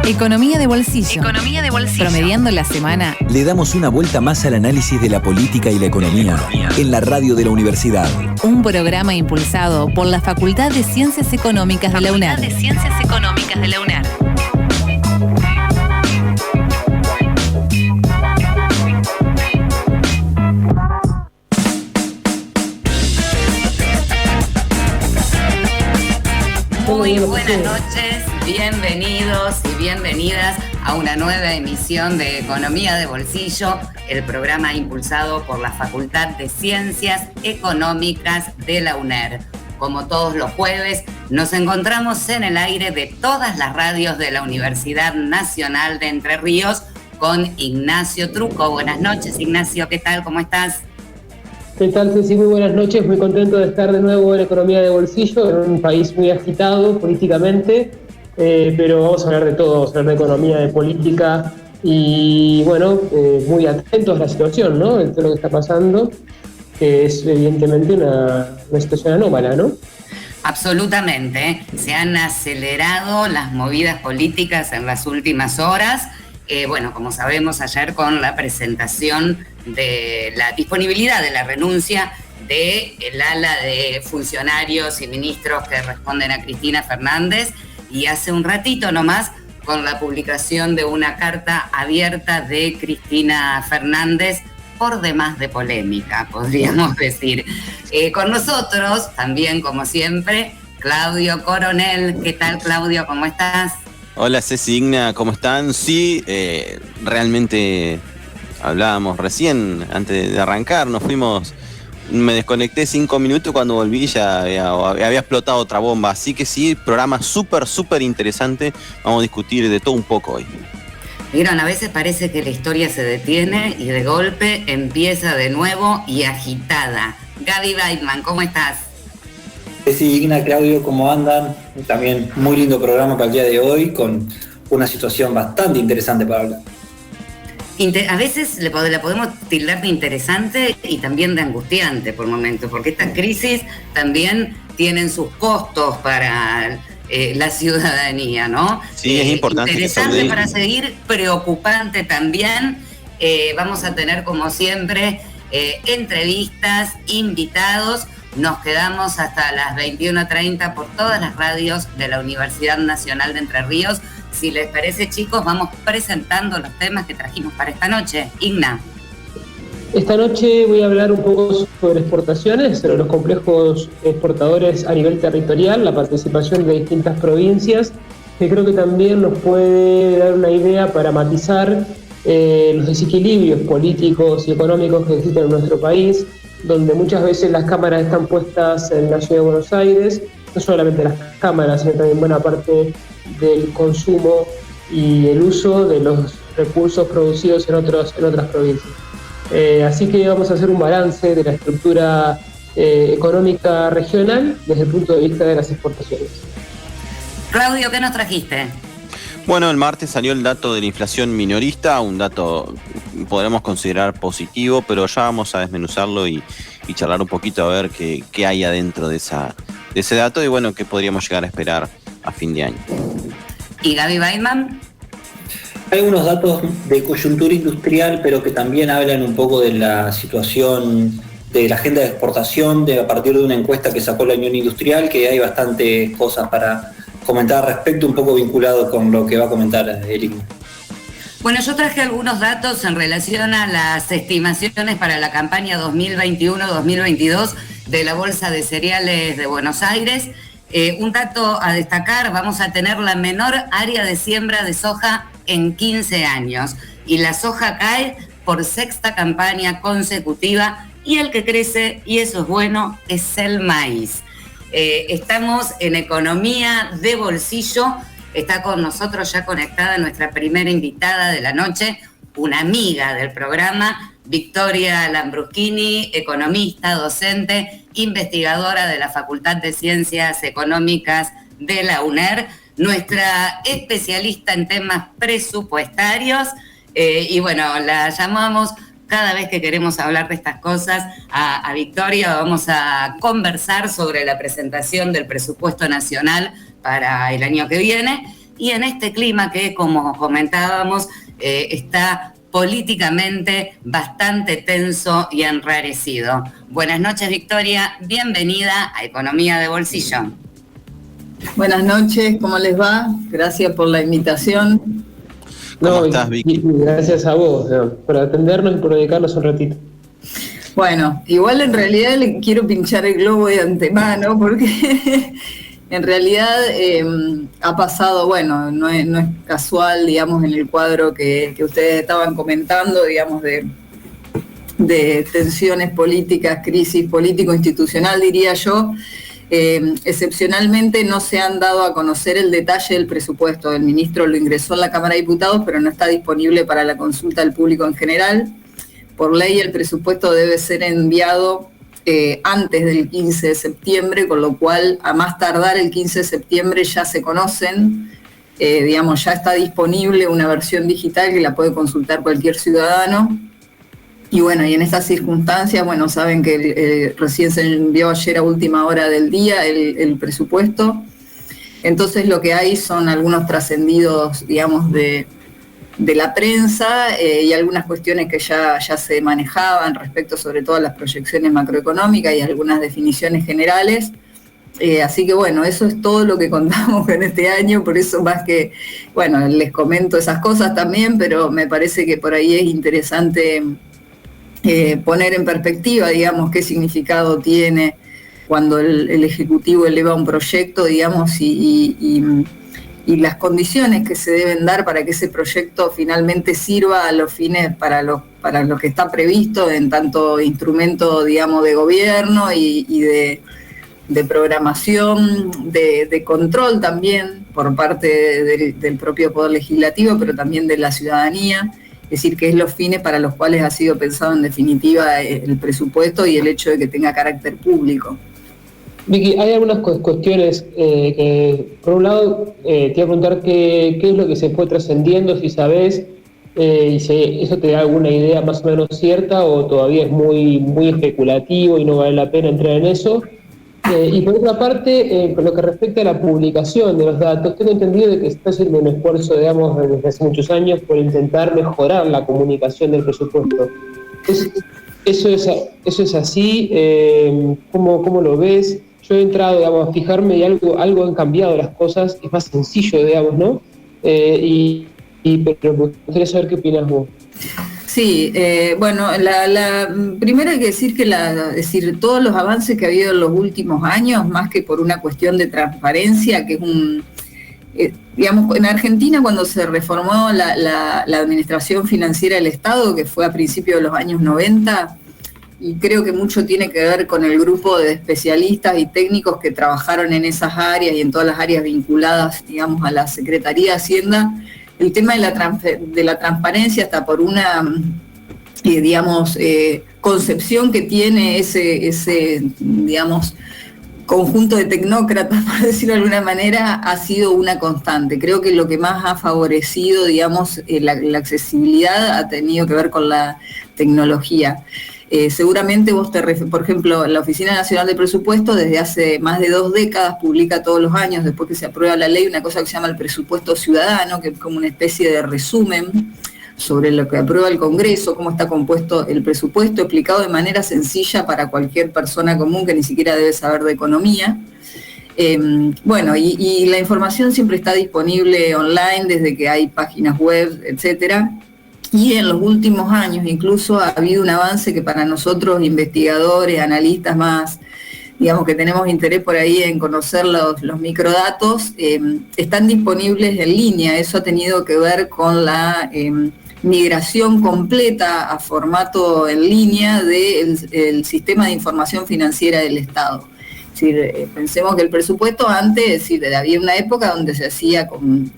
Economía de bolsillo. Economía de bolsillo. Promediando la semana. Le damos una vuelta más al análisis de la política y la economía en la radio de la universidad. Un programa impulsado por la Facultad de Ciencias Económicas de la UNER. Facultad de Ciencias Económicas de la UNER. Muy buenas noches, bienvenidos y bienvenidas a una nueva emisión de Economía de Bolsillo, el programa impulsado por la Facultad de Ciencias Económicas de la UNER. Como todos los jueves, nos encontramos en el aire de todas las radios de la Universidad Nacional de Entre Ríos con Ignacio Truco. Buenas noches, Ignacio, ¿qué tal? ¿Cómo estás? ¿Qué tal, Ceci? Muy buenas noches, muy contento de estar de nuevo en Economía de Bolsillo, en un país muy agitado políticamente, pero vamos a hablar de todo, vamos a hablar de economía, de política y bueno, muy atentos a la situación, ¿no? De todo lo que está pasando, que es evidentemente una situación anómala, ¿no? Absolutamente, se han acelerado las movidas políticas en las últimas horas. Bueno, como sabemos, ayer con la presentación de la disponibilidad de la renuncia del ala de funcionarios y ministros que responden a Cristina Fernández, y hace un ratito nomás con la publicación de una carta abierta de Cristina Fernández, por demás de polémica, podríamos decir. Con nosotros, también como siempre, Claudio Coronel. ¿Qué tal, Claudio? ¿Cómo estás? Hola, Ceci, Igna, ¿cómo están? Sí, realmente hablábamos recién, antes de arrancar, me desconecté 5 minutos, cuando volví ya había explotado otra bomba, así que sí, programa súper interesante, vamos a discutir de todo un poco hoy. Vieron, a veces parece que la historia se detiene y de golpe empieza de nuevo y agitada. Gaby Weidman, ¿cómo estás? Sí, Igna, Claudio, ¿cómo andan? También muy lindo programa para el día de hoy, con una situación bastante interesante para hablar. A veces la podemos tildar de interesante y también de angustiante por momentos, porque estas crisis también tienen sus costos para la ciudadanía, ¿no? Sí, es importante. Interesante para seguir, preocupante también. Vamos a tener, como siempre, entrevistas, invitados. Nos quedamos hasta las 21:30 por todas las radios de la Universidad Nacional de Entre Ríos. Si les parece, chicos, vamos presentando los temas que trajimos para esta noche. Igna. Esta noche voy a hablar un poco sobre exportaciones, sobre los complejos exportadores a nivel territorial, la participación de distintas provincias, que creo que también nos puede dar una idea para matizar los desequilibrios políticos y económicos que existen en nuestro país, donde muchas veces las cámaras están puestas en la ciudad de Buenos Aires, no solamente las cámaras, sino también buena parte del consumo y el uso de los recursos producidos en otras provincias. Así que vamos a hacer un balance de la estructura económica regional desde el punto de vista de las exportaciones. Claudio, ¿qué nos trajiste? Bueno, el martes salió el dato de la inflación minorista, un dato podremos considerar positivo, pero ya vamos a desmenuzarlo y charlar un poquito a ver qué hay adentro de ese dato y bueno, qué podríamos llegar a esperar a fin de año. ¿Y Gaby Weidman? Hay unos datos de coyuntura industrial, pero que también hablan un poco de la situación de la agenda de exportación a partir de una encuesta que sacó la Unión Industrial, que hay bastantes cosas para comentar al respecto, un poco vinculado con lo que va a comentar Eric. Bueno, yo traje algunos datos en relación a las estimaciones para la campaña 2021-2022 de la Bolsa de Cereales de Buenos Aires. Un dato a destacar, vamos a tener la menor área de siembra de soja en 15 años. Y la soja cae por 6ª campaña consecutiva, y el que crece, y eso es bueno, es el maíz. Estamos en Economía de Bolsillo. Está con nosotros ya conectada nuestra primera invitada de la noche, una amiga del programa, Victoria Lambruschini, economista, docente, investigadora de la Facultad de Ciencias Económicas de la UNER, nuestra especialista en temas presupuestarios, y bueno, la llamamos cada vez que queremos hablar de estas cosas a Victoria. Vamos a conversar sobre la presentación del presupuesto nacional para el año que viene, y en este clima que, como comentábamos, está políticamente bastante tenso y enrarecido. Buenas noches, Victoria, bienvenida a Economía de Bolsillo. Buenas noches, ¿cómo les va? Gracias por la invitación. ¿Cómo estás, Vicky? Gracias a vos por atendernos y por dedicarnos un ratito. Bueno, igual en realidad le quiero pinchar el globo de antemano porque en realidad ha pasado, bueno, no es casual, digamos, en el cuadro que ustedes estaban comentando, digamos, de tensiones políticas, crisis político-institucional, diría yo. Excepcionalmente no se han dado a conocer el detalle del presupuesto. El ministro lo ingresó en la Cámara de Diputados, pero no está disponible para la consulta del público en general. Por ley, el presupuesto debe ser enviado antes del 15 de septiembre, con lo cual, a más tardar el 15 de septiembre ya se conocen, digamos, ya está disponible una versión digital que la puede consultar cualquier ciudadano. Y bueno, y en estas circunstancias, bueno, saben que recién se envió ayer a última hora del día el presupuesto. Entonces lo que hay son algunos trascendidos, digamos, de la prensa y algunas cuestiones que ya se manejaban respecto sobre todo a las proyecciones macroeconómicas y algunas definiciones generales. Así que bueno, eso es todo lo que contamos en este año, por eso más que, bueno, les comento esas cosas también, pero me parece que por ahí es interesante poner en perspectiva, digamos, qué significado tiene cuando el Ejecutivo eleva un proyecto, digamos, y las condiciones que se deben dar para que ese proyecto finalmente sirva a los fines para lo que está previsto en tanto instrumento, digamos, de gobierno y de programación, de control también por parte del propio Poder Legislativo, pero también de la ciudadanía. Es decir, que es los fines para los cuales ha sido pensado en definitiva el presupuesto y el hecho de que tenga carácter público. Vicky, hay algunas cuestiones que, por un lado, te iba a preguntar qué es lo que se fue trascendiendo, si sabés, y si eso te da alguna idea más o menos cierta o todavía es muy, muy especulativo y no vale la pena entrar en eso. Y por otra parte, por lo que respecta a la publicación de los datos, tengo entendido de que se está haciendo un esfuerzo, digamos, desde hace muchos años por intentar mejorar la comunicación del presupuesto. ¿Eso es así? ¿Cómo lo ves? Yo he entrado, digamos, a fijarme y algo han cambiado las cosas, es más sencillo, digamos, ¿no? Pero me gustaría saber qué opinas vos. Sí, bueno, primero hay que decir que todos los avances que ha habido en los últimos años, más que por una cuestión de transparencia, que es digamos, en Argentina cuando se reformó la administración financiera del Estado, que fue a principios de los años 90, y creo que mucho tiene que ver con el grupo de especialistas y técnicos que trabajaron en esas áreas y en todas las áreas vinculadas, digamos, a la Secretaría de Hacienda. El tema de la transparencia está por una, digamos, concepción que tiene ese, digamos, conjunto de tecnócratas, por decirlo de alguna manera, ha sido una constante. Creo que lo que más ha favorecido, digamos, la accesibilidad ha tenido que ver con la tecnología. Seguramente vos por ejemplo, la Oficina Nacional de Presupuesto desde hace más de 2 décadas publica todos los años, después que se aprueba la ley, una cosa que se llama el presupuesto ciudadano, que es como una especie de resumen sobre lo que aprueba el Congreso, cómo está compuesto el presupuesto, explicado de manera sencilla para cualquier persona común que ni siquiera debe saber de economía. Bueno, y la información siempre está disponible online desde que hay páginas web, etcétera. Y en los últimos años incluso ha habido un avance que para nosotros, investigadores, analistas más, digamos que tenemos interés por ahí en conocer los microdatos, están disponibles en línea. Eso ha tenido que ver con la migración completa a formato en línea del sistema de información financiera del Estado. Es decir, pensemos que el presupuesto antes, es decir, había una época donde se hacía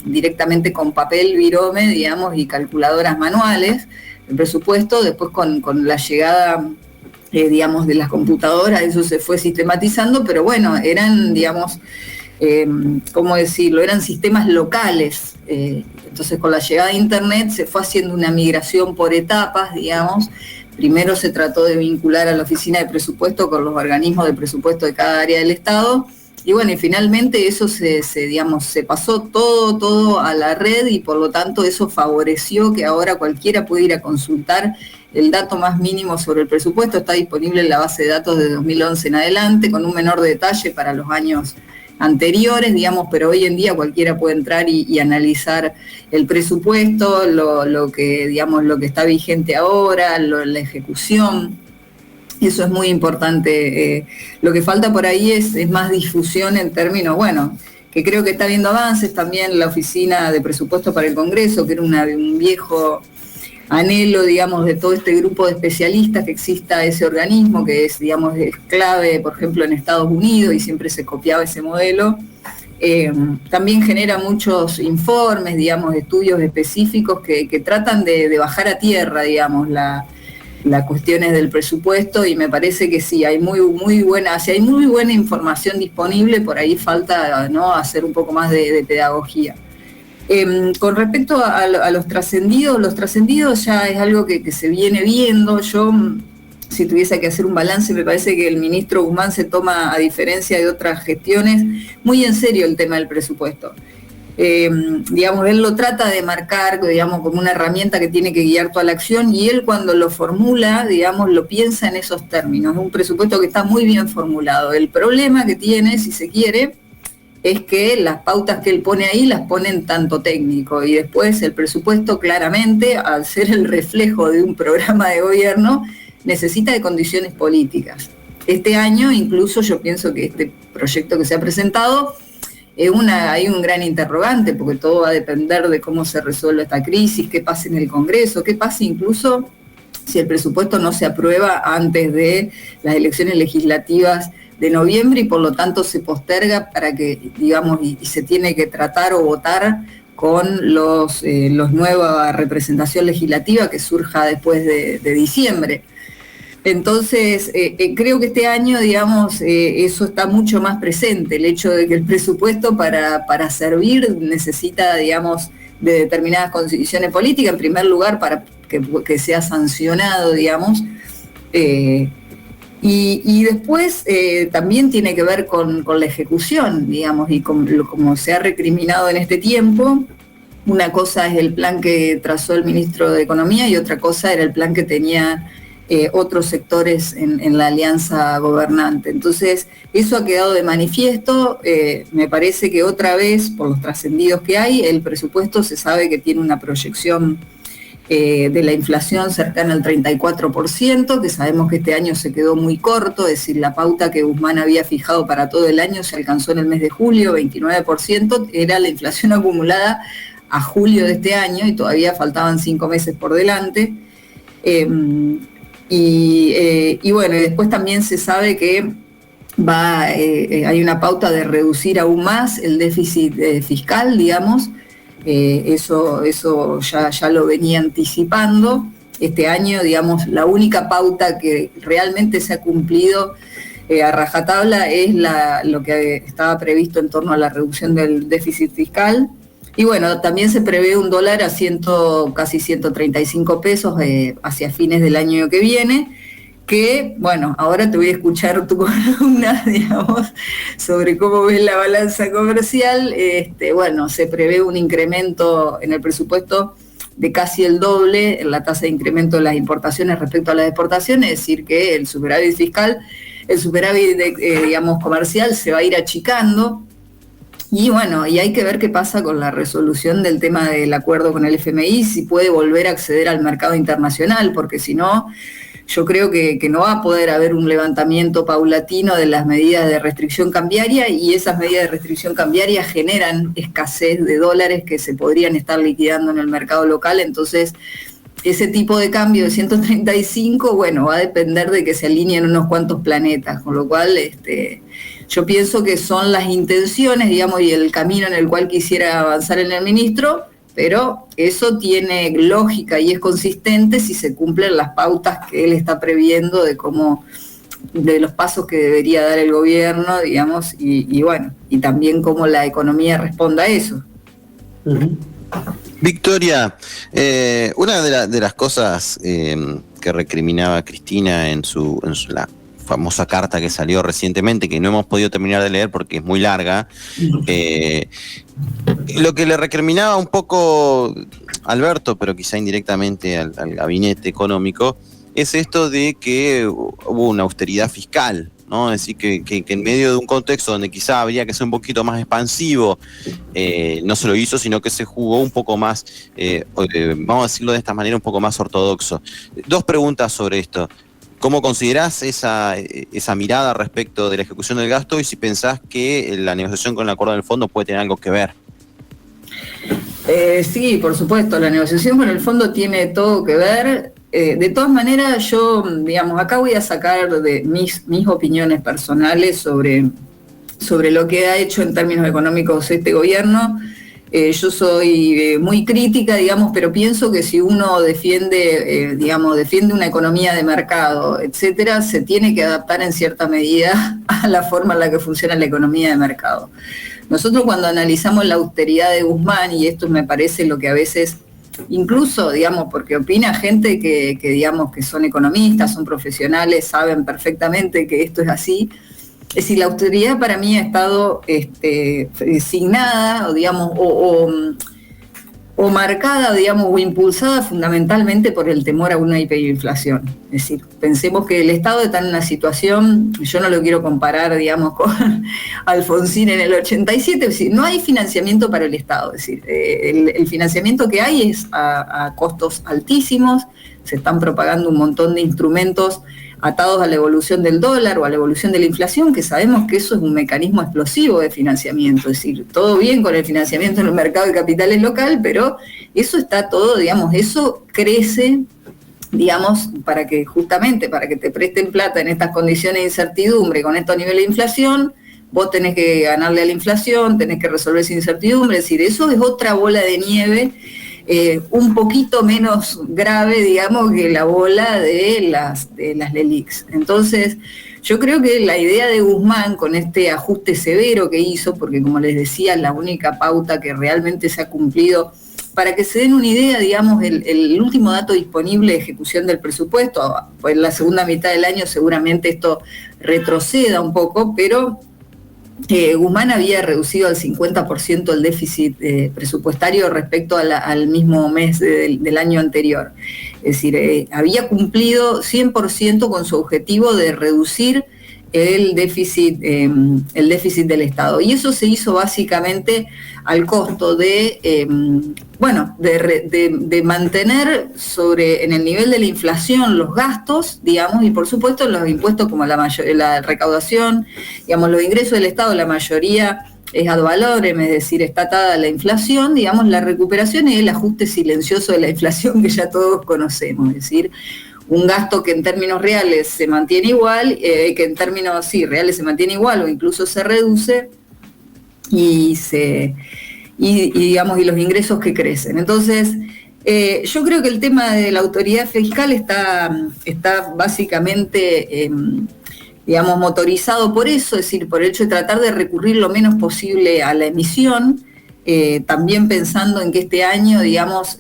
directamente con papel, virome, digamos, y calculadoras manuales, el presupuesto. Después con la llegada, digamos, de las computadoras, eso se fue sistematizando, pero bueno, eran, digamos, ¿cómo decirlo? Eran sistemas locales. Entonces con la llegada de Internet se fue haciendo una migración por etapas, digamos. Primero se trató de vincular a la Oficina de Presupuesto con los organismos de presupuesto de cada área del Estado, Y bueno, y finalmente eso se pasó todo a la red y por lo tanto eso favoreció que ahora cualquiera pueda ir a consultar el dato más mínimo sobre el presupuesto. Está disponible en la base de datos de 2011 en adelante, con un menor detalle para los años anteriores, digamos, pero hoy en día cualquiera puede entrar y analizar el presupuesto, lo que está vigente ahora, la ejecución. Eso es muy importante. Lo que falta por ahí es más difusión en términos, bueno, que creo que está habiendo avances también la Oficina de Presupuesto para el Congreso, que era un viejo anhelo, digamos, de todo este grupo de especialistas, que exista ese organismo que es, digamos, es clave, por ejemplo, en Estados Unidos, y siempre se copiaba ese modelo. También genera muchos informes, digamos, estudios específicos que tratan de bajar a tierra, digamos, las cuestiones del presupuesto, y me parece que sí, hay muy buena información disponible, por ahí falta, ¿no?, hacer un poco más de pedagogía. Con respecto a los trascendidos ya es algo que se viene viendo. Yo, si tuviese que hacer un balance, me parece que el ministro Guzmán se toma, a diferencia de otras gestiones, muy en serio el tema del presupuesto. Digamos, él lo trata de marcar, digamos, como una herramienta que tiene que guiar toda la acción, y él cuando lo formula, digamos, lo piensa en esos términos, un presupuesto que está muy bien formulado. El problema que tiene, si se quiere, es que las pautas que él pone ahí las pone en tanto técnico, y después el presupuesto claramente, al ser el reflejo de un programa de gobierno, necesita de condiciones políticas. Este año incluso yo pienso que este proyecto que se ha presentado hay un gran interrogante, porque todo va a depender de cómo se resuelva esta crisis, qué pase en el Congreso, qué pase incluso si el presupuesto no se aprueba antes de las elecciones legislativas de noviembre, y por lo tanto se posterga para que, digamos, y se tiene que tratar o votar con los nueva representación legislativa que surja después de diciembre. Entonces, creo que este año, digamos, eso está mucho más presente, el hecho de que el presupuesto para servir necesita, digamos, de determinadas condiciones políticas, en primer lugar para que sea sancionado, digamos, y después también tiene que ver con la ejecución, digamos, y como se ha recriminado en este tiempo. Una cosa es el plan que trazó el ministro de Economía y otra cosa era el plan que tenía otros sectores en la alianza gobernante. Entonces, eso ha quedado de manifiesto. Me parece que otra vez, por los trascendidos que hay, el presupuesto se sabe que tiene una proyección de la inflación cercana al 34%, que sabemos que este año se quedó muy corto, es decir, la pauta que Guzmán había fijado para todo el año se alcanzó en el mes de julio, 29%, era la inflación acumulada a julio de este año y todavía faltaban 5 meses por delante. Y bueno, y después también se sabe que hay una pauta de reducir aún más el déficit fiscal, digamos. Eso ya lo venía anticipando. Este año, digamos, la única pauta que realmente se ha cumplido a rajatabla es lo que estaba previsto en torno a la reducción del déficit fiscal. Y bueno, también se prevé un dólar a casi 135 pesos hacia fines del año que viene, que, bueno, ahora te voy a escuchar tu columna, digamos, sobre cómo ves la balanza comercial. Bueno, se prevé un incremento en el presupuesto de casi el doble en la tasa de incremento de las importaciones respecto a las exportaciones, es decir, que el superávit fiscal, el superávit, digamos, comercial se va a ir achicando. Y bueno, y hay que ver qué pasa con la resolución del tema del acuerdo con el FMI, si puede volver a acceder al mercado internacional, porque si no, yo creo que no va a poder haber un levantamiento paulatino de las medidas de restricción cambiaria, y esas medidas de restricción cambiaria generan escasez de dólares que se podrían estar liquidando en el mercado local. Entonces, ese tipo de cambio de 135, bueno, va a depender de que se alineen unos cuantos planetas, con lo cual yo pienso que son las intenciones, digamos, y el camino en el cual quisiera avanzar en el ministro, pero eso tiene lógica y es consistente si se cumplen las pautas que él está previendo de los pasos que debería dar el gobierno, digamos, y bueno, y también cómo la economía responda a eso. Uh-huh. Victoria, una de las cosas que recriminaba Cristina en la famosa carta que salió recientemente, que no hemos podido terminar de leer porque es muy larga, lo que le recriminaba un poco Alberto, pero quizá indirectamente al gabinete económico, es esto de que hubo una austeridad fiscal, ¿no? Es decir, que en medio de un contexto donde quizá habría que ser un poquito más expansivo, no se lo hizo, sino que se jugó un poco más, vamos a decirlo de esta manera, un poco más ortodoxo. Dos preguntas sobre esto. ¿Cómo considerás esa mirada respecto de la ejecución del gasto y si pensás que la negociación con el acuerdo del fondo puede tener algo que ver? Sí, por supuesto, la negociación con el fondo tiene todo que ver. De todas maneras, yo, digamos, acá voy a sacar de mis opiniones personales sobre lo que ha hecho en términos económicos este gobierno. Yo soy muy crítica, digamos, pero pienso que si uno defiende una economía de mercado, etcétera, se tiene que adaptar en cierta medida a la forma en la que funciona la economía de mercado. Nosotros cuando analizamos la austeridad de Guzmán, y esto me parece lo que a veces, incluso, digamos, porque opina gente que digamos, que son economistas, son profesionales, saben perfectamente que esto es así. Es decir, la austeridad para mí ha estado signada, o digamos, o marcada, digamos, o impulsada fundamentalmente por el temor a una hiperinflación. Es decir, pensemos que el Estado está en una situación, yo no lo quiero comparar, digamos, con Alfonsín en el 87, es decir, no hay financiamiento para el Estado, es decir, el financiamiento que hay es a costos altísimos, se están propagando un montón de instrumentos atados a la evolución del dólar o a la evolución de la inflación, que sabemos que eso es un mecanismo explosivo de financiamiento, es decir, todo bien con el financiamiento en el mercado de capitales local, pero eso está todo, digamos, eso crece, digamos, para que te presten plata en estas condiciones de incertidumbre, con estos niveles de inflación, vos tenés que ganarle a la inflación, tenés que resolver esa incertidumbre, es decir, eso es otra bola de nieve, un poquito menos grave, digamos, que la bola de las LELIQs. Entonces, yo creo que la idea de Guzmán con este ajuste severo que hizo, porque como les decía, la única pauta que realmente se ha cumplido, para que se den una idea, digamos, el último dato disponible de ejecución del presupuesto, pues en la segunda mitad del año seguramente esto retroceda un poco, pero Guzmán había reducido al 50% el déficit presupuestario respecto al mismo mes del año anterior. Es decir, había cumplido 100% con su objetivo de reducir el déficit del Estado. Y eso se hizo básicamente al costo de mantener en el nivel de la inflación los gastos, digamos, y por supuesto los impuestos como la recaudación, digamos, los ingresos del Estado, la mayoría es ad valorem, es decir, está atada a la inflación, digamos, la recuperación es el ajuste silencioso de la inflación que ya todos conocemos, es decir, un gasto que en términos reales se mantiene igual, que en términos reales se mantiene igual o incluso se reduce, y los ingresos que crecen. Entonces, yo creo que el tema de la autoridad fiscal está básicamente, digamos, motorizado por eso, es decir, por el hecho de tratar de recurrir lo menos posible a la emisión, también pensando en que este año, digamos,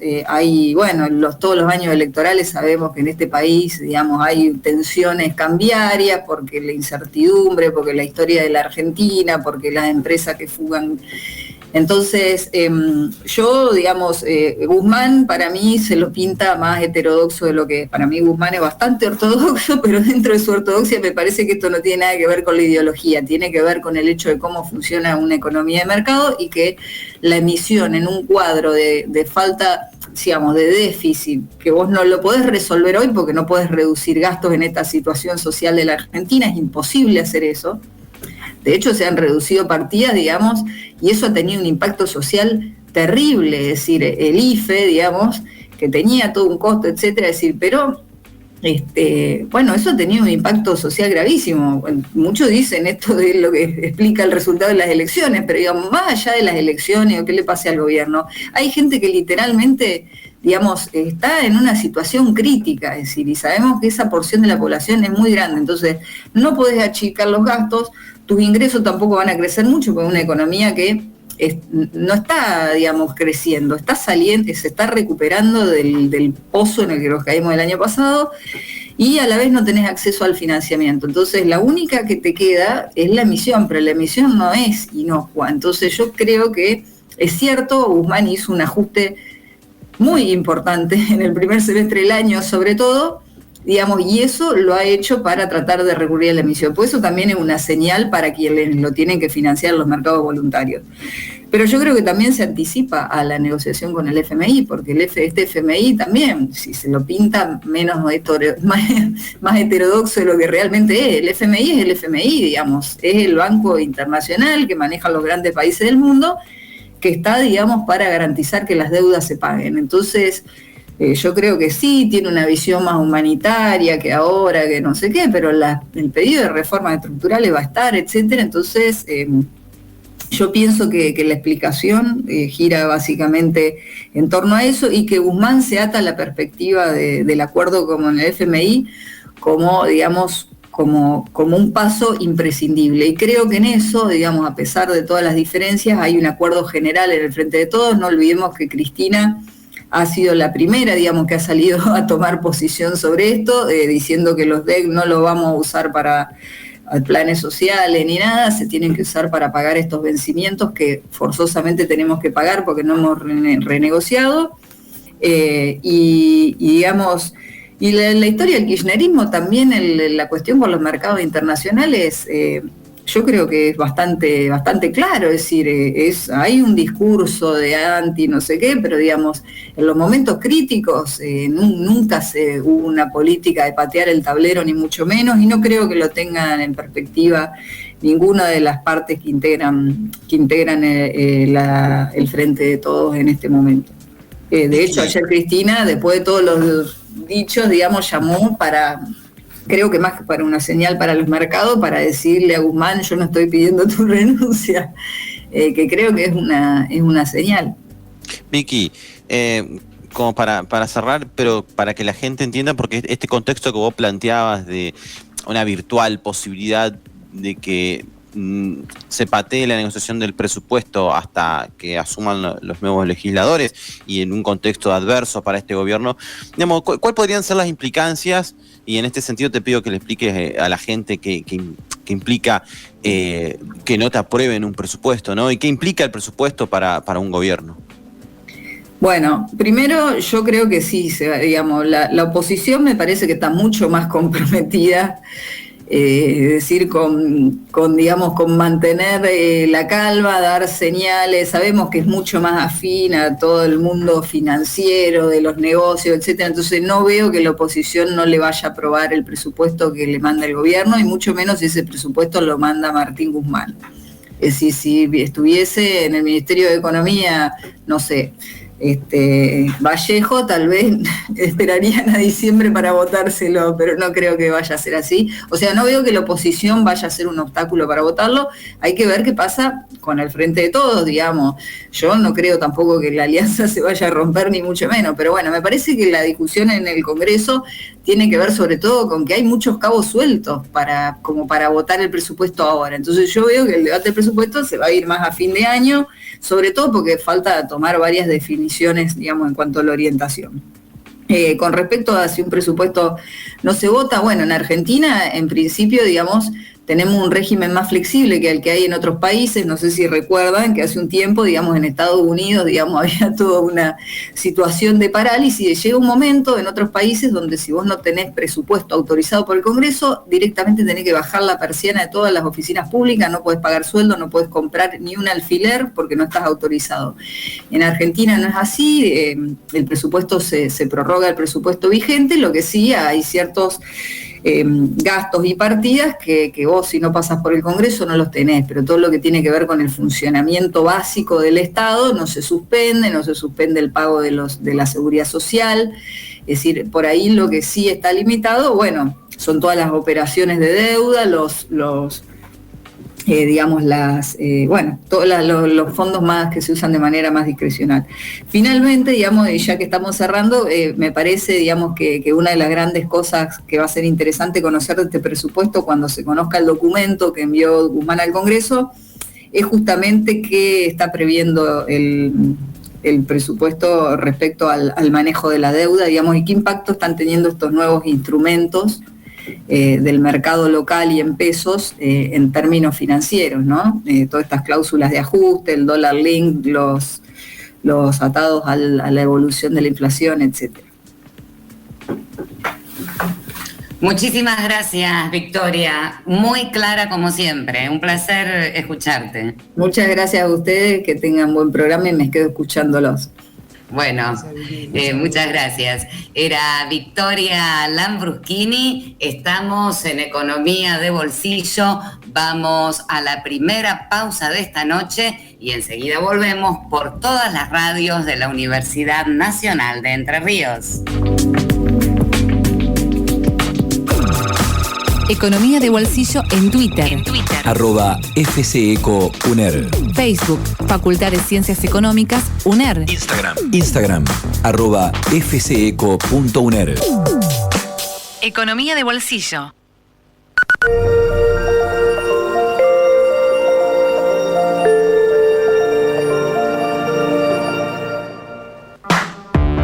todos los años electorales sabemos que en este país, digamos, hay tensiones cambiarias, porque la incertidumbre, porque la historia de la Argentina, porque las empresas que fugan. Entonces, yo, digamos, Guzmán para mí se lo pinta más heterodoxo de lo que es. Para mí Guzmán es bastante ortodoxo, pero dentro de su ortodoxia me parece que esto no tiene nada que ver con la ideología, tiene que ver con el hecho de cómo funciona una economía de mercado y que la emisión en un cuadro de falta, digamos, de déficit, que vos no lo podés resolver hoy porque no podés reducir gastos en esta situación social de la Argentina, es imposible hacer eso. De hecho, se han reducido partidas, digamos, y eso ha tenido un impacto social terrible, es decir, el IFE, digamos, que tenía todo un costo, etcétera, es decir, pero, eso ha tenido un impacto social gravísimo. Muchos dicen esto de lo que explica el resultado de las elecciones, pero digamos, más allá de las elecciones o qué le pase al gobierno, hay gente que literalmente, digamos, está en una situación crítica, es decir, y sabemos que esa porción de la población es muy grande, entonces no podés achicar los gastos, tus ingresos tampoco van a crecer mucho, porque es una economía que no está, digamos, creciendo, está saliendo, se está recuperando del pozo en el que nos caímos el año pasado, y a la vez no tenés acceso al financiamiento. Entonces la única que te queda es la emisión, pero la emisión no es inocua. Entonces yo creo que es cierto, Guzmán hizo un ajuste muy importante en el primer semestre del año, sobre todo, digamos, y eso lo ha hecho para tratar de recurrir a la emisión. Por eso también es una señal para quienes lo tienen que financiar los mercados voluntarios. Pero yo creo que también se anticipa a la negociación con el FMI, porque este FMI también, si se lo pinta más heterodoxo de lo que realmente es, el FMI es el FMI, digamos, es el Banco Internacional que maneja los grandes países del mundo, que está, digamos, para garantizar que las deudas se paguen. Entonces, yo creo que sí, tiene una visión más humanitaria que ahora, que no sé qué, pero el pedido de reformas estructurales va a estar, etcétera. Entonces, yo pienso que la explicación gira básicamente en torno a eso y que Guzmán se ata a la perspectiva del acuerdo como en el FMI, como, digamos, como un paso imprescindible. Y creo que en eso, digamos, a pesar de todas las diferencias, hay un acuerdo general en el Frente de Todos. No olvidemos que Cristina ha sido la primera, digamos, que ha salido a tomar posición sobre esto, diciendo que los DEC no los vamos a usar para planes sociales ni nada, se tienen que usar para pagar estos vencimientos que forzosamente tenemos que pagar porque no hemos renegociado. Digamos, y la historia del kirchnerismo también, la cuestión con los mercados internacionales, yo creo que es bastante claro, es decir, hay un discurso de anti no sé qué, pero digamos, en los momentos críticos nunca hubo una política de patear el tablero, ni mucho menos, y no creo que lo tengan en perspectiva ninguna de las partes que integran el Frente de Todos en este momento. De hecho, ayer Cristina, después de todos los dichos, digamos, llamó creo que más que para una señal para los mercados, para decirle a Guzmán, yo no estoy pidiendo tu renuncia, que creo que es una señal. Vicky, como para cerrar, pero para que la gente entienda, porque este contexto que vos planteabas de una virtual posibilidad de que se patee la negociación del presupuesto hasta que asuman los nuevos legisladores y en un contexto adverso para este gobierno, digamos, ¿cuál podrían ser las implicancias? Y en este sentido te pido que le expliques a la gente que implica que no te aprueben un presupuesto, ¿no? Y qué implica el presupuesto para un gobierno. Bueno, primero yo creo que sí, digamos, la oposición me parece que está mucho más comprometida, es decir, con mantener la calma, dar señales. Sabemos que es mucho más afín a todo el mundo financiero, de los negocios, etcétera. Entonces no veo que la oposición no le vaya a aprobar el presupuesto que le manda el gobierno, y mucho menos si ese presupuesto lo manda Martín Guzmán. Es decir, si estuviese en el Ministerio de Economía, no sé, Vallejo, tal vez esperarían a diciembre para votárselo, pero no creo que vaya a ser así. O sea, no veo que la oposición vaya a ser un obstáculo para votarlo. Hay que ver qué pasa con el Frente de Todos, digamos. Yo no creo tampoco que la alianza se vaya a romper, ni mucho menos, pero bueno, me parece que la discusión en el Congreso tiene que ver sobre todo con que hay muchos cabos sueltos como para votar el presupuesto ahora. Entonces yo veo que el debate del presupuesto se va a ir más a fin de año, sobre todo porque falta tomar varias definiciones, digamos, en cuanto a la orientación. Con respecto a si un presupuesto no se vota, bueno, en Argentina, en principio, digamos, tenemos un régimen más flexible que el que hay en otros países. No sé si recuerdan que hace un tiempo, digamos, en Estados Unidos, digamos, había toda una situación de parálisis. Llega un momento en otros países donde si vos no tenés presupuesto autorizado por el Congreso, directamente tenés que bajar la persiana de todas las oficinas públicas, no podés pagar sueldo, no podés comprar ni un alfiler porque no estás autorizado. En Argentina no es así, el presupuesto se prorroga el presupuesto vigente, lo que sí hay ciertos gastos y partidas que vos, si no pasas por el Congreso, no los tenés, pero todo lo que tiene que ver con el funcionamiento básico del Estado no se suspende el pago de la seguridad social. Es decir, por ahí lo que sí está limitado, bueno, son todas las operaciones de deuda, todos los fondos más que se usan de manera más discrecional. Finalmente, digamos, ya que estamos cerrando, me parece, digamos, que una de las grandes cosas que va a ser interesante conocer de este presupuesto cuando se conozca el documento que envió Guzmán al Congreso es justamente qué está previendo el el presupuesto respecto al manejo de la deuda, digamos, y qué impacto están teniendo estos nuevos instrumentos del mercado local y en pesos en términos financieros, ¿no? Todas estas cláusulas de ajuste, el dólar link, los atados a la evolución de la inflación, etcétera. Muchísimas gracias, Victoria. Muy clara como siempre. Un placer escucharte. Muchas gracias a ustedes, que tengan buen programa y me quedo escuchándolos. Bueno, muchas gracias. Era Victoria Lambruschini. Estamos en Economía de Bolsillo. Vamos a la primera pausa de esta noche y enseguida volvemos por todas las radios de la Universidad Nacional de Entre Ríos. Economía de Bolsillo en Twitter. @FCECO-UNER. Facebook, Facultad de Ciencias Económicas, UNER. Instagram, @FCECO.UNER. Economía de Bolsillo.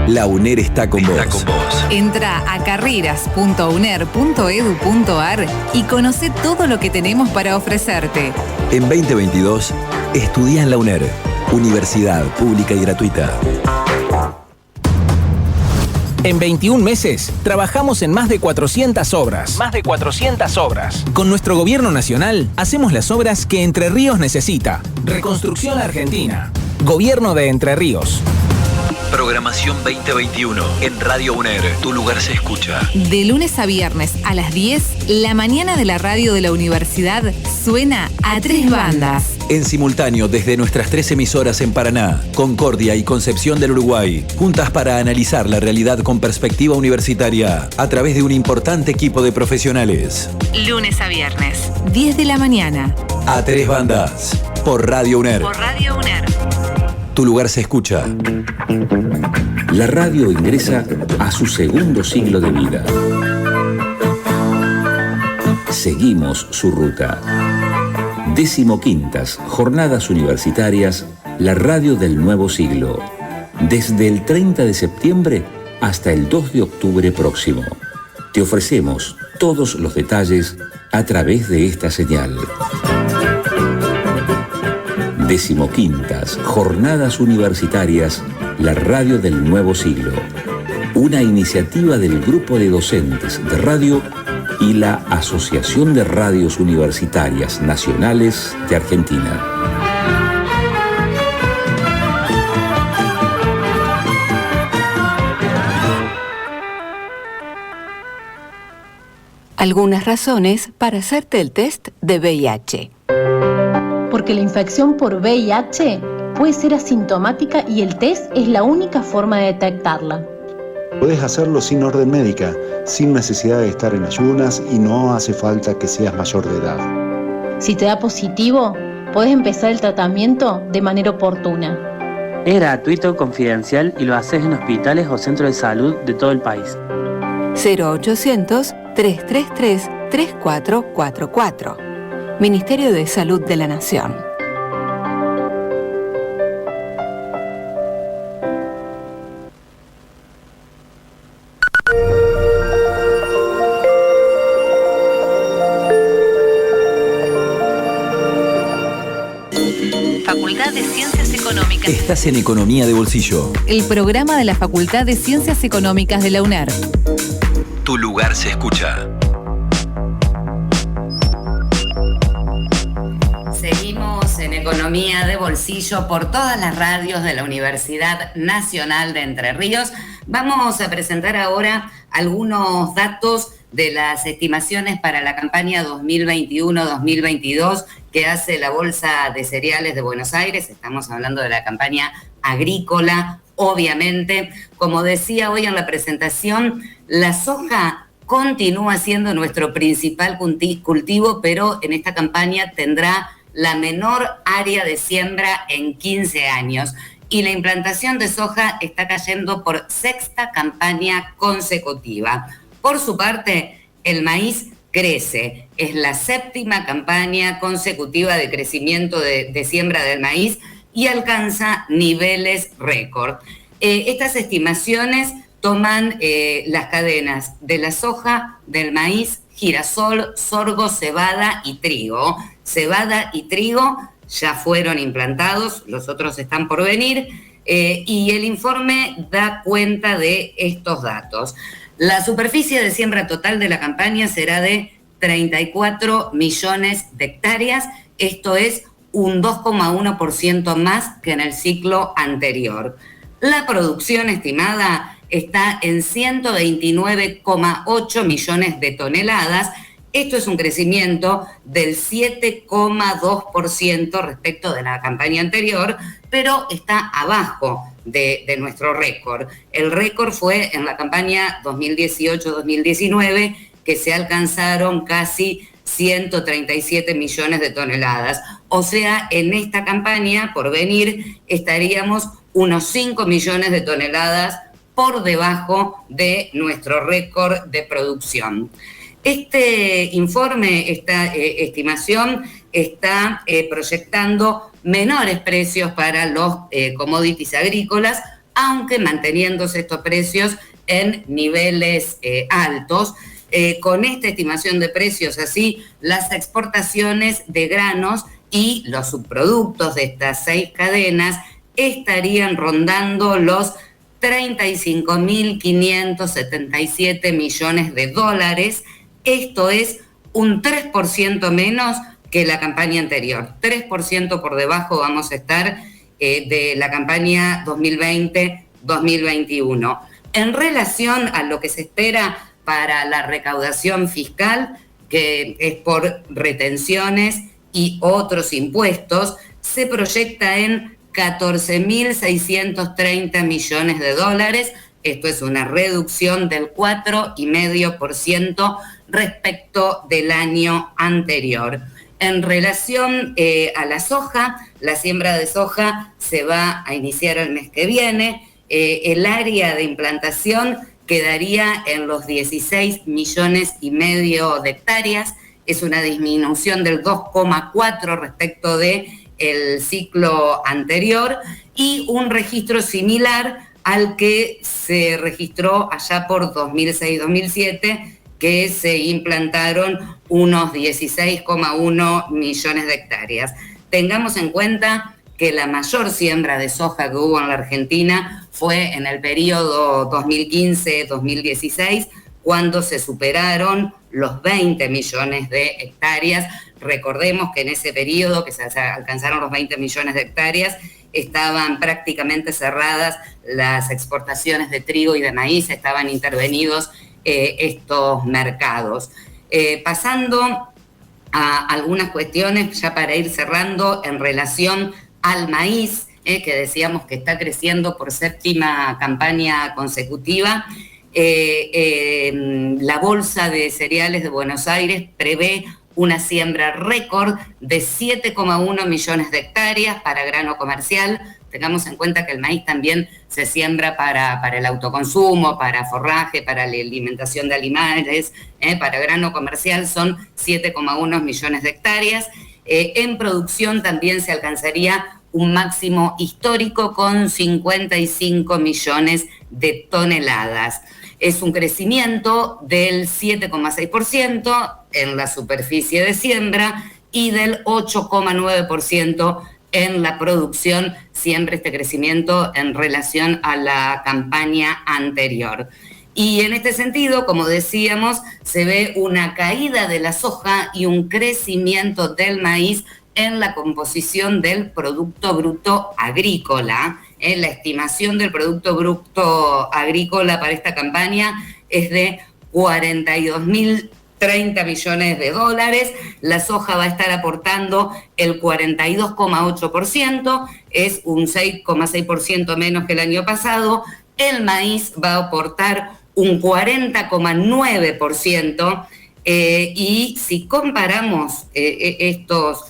La UNER está con vos. Entra a carreras.uner.edu.ar y conoce todo lo que tenemos para ofrecerte. En 2022, estudia en la UNER, Universidad Pública y Gratuita. En 21 meses, trabajamos en más de 400 obras. Con nuestro gobierno nacional, hacemos las obras que Entre Ríos necesita. Reconstrucción Argentina. Gobierno de Entre Ríos. Programación 2021 en Radio UNER. Tu lugar se escucha. De lunes a viernes a las 10, la mañana de la radio de la universidad suena a 3 bandas. En simultáneo desde nuestras 3 emisoras en Paraná, Concordia y Concepción del Uruguay, juntas para analizar la realidad con perspectiva universitaria a través de un importante equipo de profesionales. Lunes a viernes, 10 de la mañana. A 3 bandas, por Radio UNER. Tu lugar se escucha. La radio ingresa a su segundo siglo de vida. Seguimos su ruta. 15ª Jornadas Universitarias, la radio del nuevo siglo. Desde el 30 de septiembre hasta el 2 de octubre próximo. Te ofrecemos todos los detalles a través de esta señal. 15ª Jornadas Universitarias, la radio del nuevo siglo. Una iniciativa del Grupo de Docentes de Radio y la Asociación de Radios Universitarias Nacionales de Argentina. Algunas razones para hacerte el test de VIH. Porque la infección por VIH puede ser asintomática y el test es la única forma de detectarla. Puedes hacerlo sin orden médica, sin necesidad de estar en ayunas y no hace falta que seas mayor de edad. Si te da positivo, puedes empezar el tratamiento de manera oportuna. Es gratuito, confidencial y lo haces en hospitales o centros de salud de todo el país. 0800-333-3444. Ministerio de Salud de la Nación. Facultad de Ciencias Económicas. Estás en Economía de Bolsillo. El programa de la Facultad de Ciencias Económicas de la UNER. Tu lugar se escucha. Seguimos en Economía de Bolsillo por todas las radios de la Universidad Nacional de Entre Ríos. Vamos a presentar ahora algunos datos de las estimaciones para la campaña 2021-2022 que hace la Bolsa de Cereales de Buenos Aires. Estamos hablando de la campaña agrícola, obviamente. Como decía hoy en la presentación, la soja continúa siendo nuestro principal cultivo, pero en esta campaña tendrá la menor área de siembra en 15 años. Y la implantación de soja está cayendo por 6ª campaña consecutiva. Por su parte, el maíz crece. Es la 7ª campaña consecutiva de crecimiento de siembra del maíz, y alcanza niveles récord. Estas estimaciones toman las cadenas de la soja, del maíz, girasol, sorgo, cebada y trigo. Cebada y trigo ya fueron implantados, los otros están por venir, y el informe da cuenta de estos datos. La superficie de siembra total de la campaña será de 34 millones de hectáreas, esto es un 2,1% más que en el ciclo anterior. La producción estimada está en 129,8 millones de toneladas. Esto es un crecimiento del 7,2% respecto de la campaña anterior, pero está abajo de nuestro récord. El récord fue en la campaña 2018-2019, que se alcanzaron casi 137 millones de toneladas. O sea, en esta campaña por venir estaríamos unos 5 millones de toneladas por debajo de nuestro récord de producción. Este informe, esta estimación, está proyectando menores precios para los commodities agrícolas, aunque manteniéndose estos precios en niveles altos. Con esta estimación de precios así, las exportaciones de granos y los subproductos de estas 6 cadenas estarían rondando los 35.577 millones de dólares. Esto es un 3% menos que la campaña anterior. 3% por debajo vamos a estar de la campaña 2020-2021. En relación a lo que se espera para la recaudación fiscal, que es por retenciones y otros impuestos, se proyecta en 14.630 millones de dólares. Esto es una reducción del 4,5% respecto del año anterior. En relación a la soja, la siembra de soja se va a iniciar el mes que viene. El área de implantación quedaría en los 16,5 millones de hectáreas. Es una disminución del 2,4% respecto del ciclo anterior y un registro similar al que se registró allá por 2006-2007, que se implantaron unos 16,1 millones de hectáreas. Tengamos en cuenta que la mayor siembra de soja que hubo en la Argentina fue en el periodo 2015-2016, cuando se superaron los 20 millones de hectáreas. Recordemos que en ese periodo que se alcanzaron los 20 millones de hectáreas, estaban prácticamente cerradas las exportaciones de trigo y de maíz, estaban intervenidos estos mercados. Pasando a algunas cuestiones ya para ir cerrando en relación al maíz, que decíamos que está creciendo por 7ª campaña consecutiva. La Bolsa de Cereales de Buenos Aires prevé una siembra récord de 7,1 millones de hectáreas para grano comercial. Tengamos en cuenta que el maíz también se siembra para el autoconsumo, para forraje, para la alimentación de animales. Para grano comercial son 7,1 millones de hectáreas. En producción también se alcanzaría un máximo histórico con 55 millones de toneladas. Es un crecimiento del 7,6% en la superficie de siembra y del 8,9% en la producción, siempre este crecimiento en relación a la campaña anterior. Y en este sentido, como decíamos, se ve una caída de la soja y un crecimiento del maíz en la composición del Producto Bruto Agrícola. La estimación del Producto Bruto Agrícola para esta campaña es de 42.030 millones de dólares. La soja va a estar aportando el 42,8%, es un 6,6% menos que el año pasado. El maíz va a aportar un 40,9%, y si comparamos estos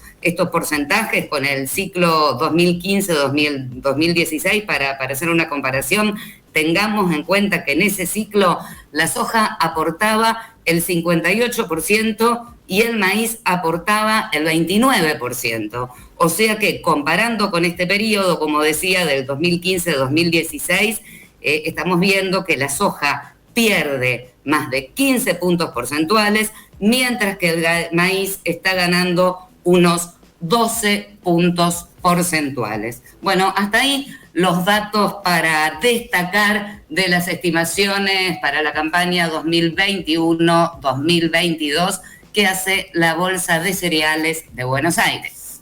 porcentajes con el ciclo 2015-2016, para hacer una comparación, tengamos en cuenta que en ese ciclo la soja aportaba el 58% y el maíz aportaba el 29%. O sea que comparando con este periodo, como decía, del 2015-2016, estamos viendo que la soja pierde más de 15 puntos porcentuales, mientras que el maíz está ganando unos 12 puntos porcentuales. Bueno, hasta ahí los datos para destacar de las estimaciones para la campaña 2021-2022 que hace la Bolsa de Cereales de Buenos Aires.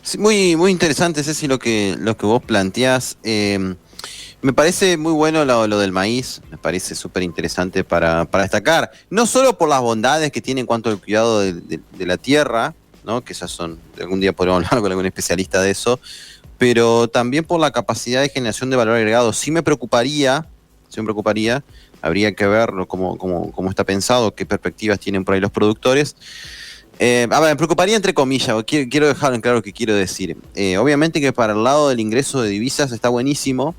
Sí, muy interesante, Ceci, lo que vos planteás. Me parece muy bueno lo del maíz, me parece súper interesante para destacar, no solo por las bondades que tiene en cuanto al cuidado de la tierra, ¿no? Que esas son, algún día podremos hablar con algún especialista de eso, pero también por la capacidad de generación de valor agregado. Sí me preocuparía, habría que ver cómo está pensado, qué perspectivas tienen por ahí los productores. Me preocuparía entre comillas, quiero dejar en claro lo que quiero decir. Obviamente que para el lado del ingreso de divisas está buenísimo,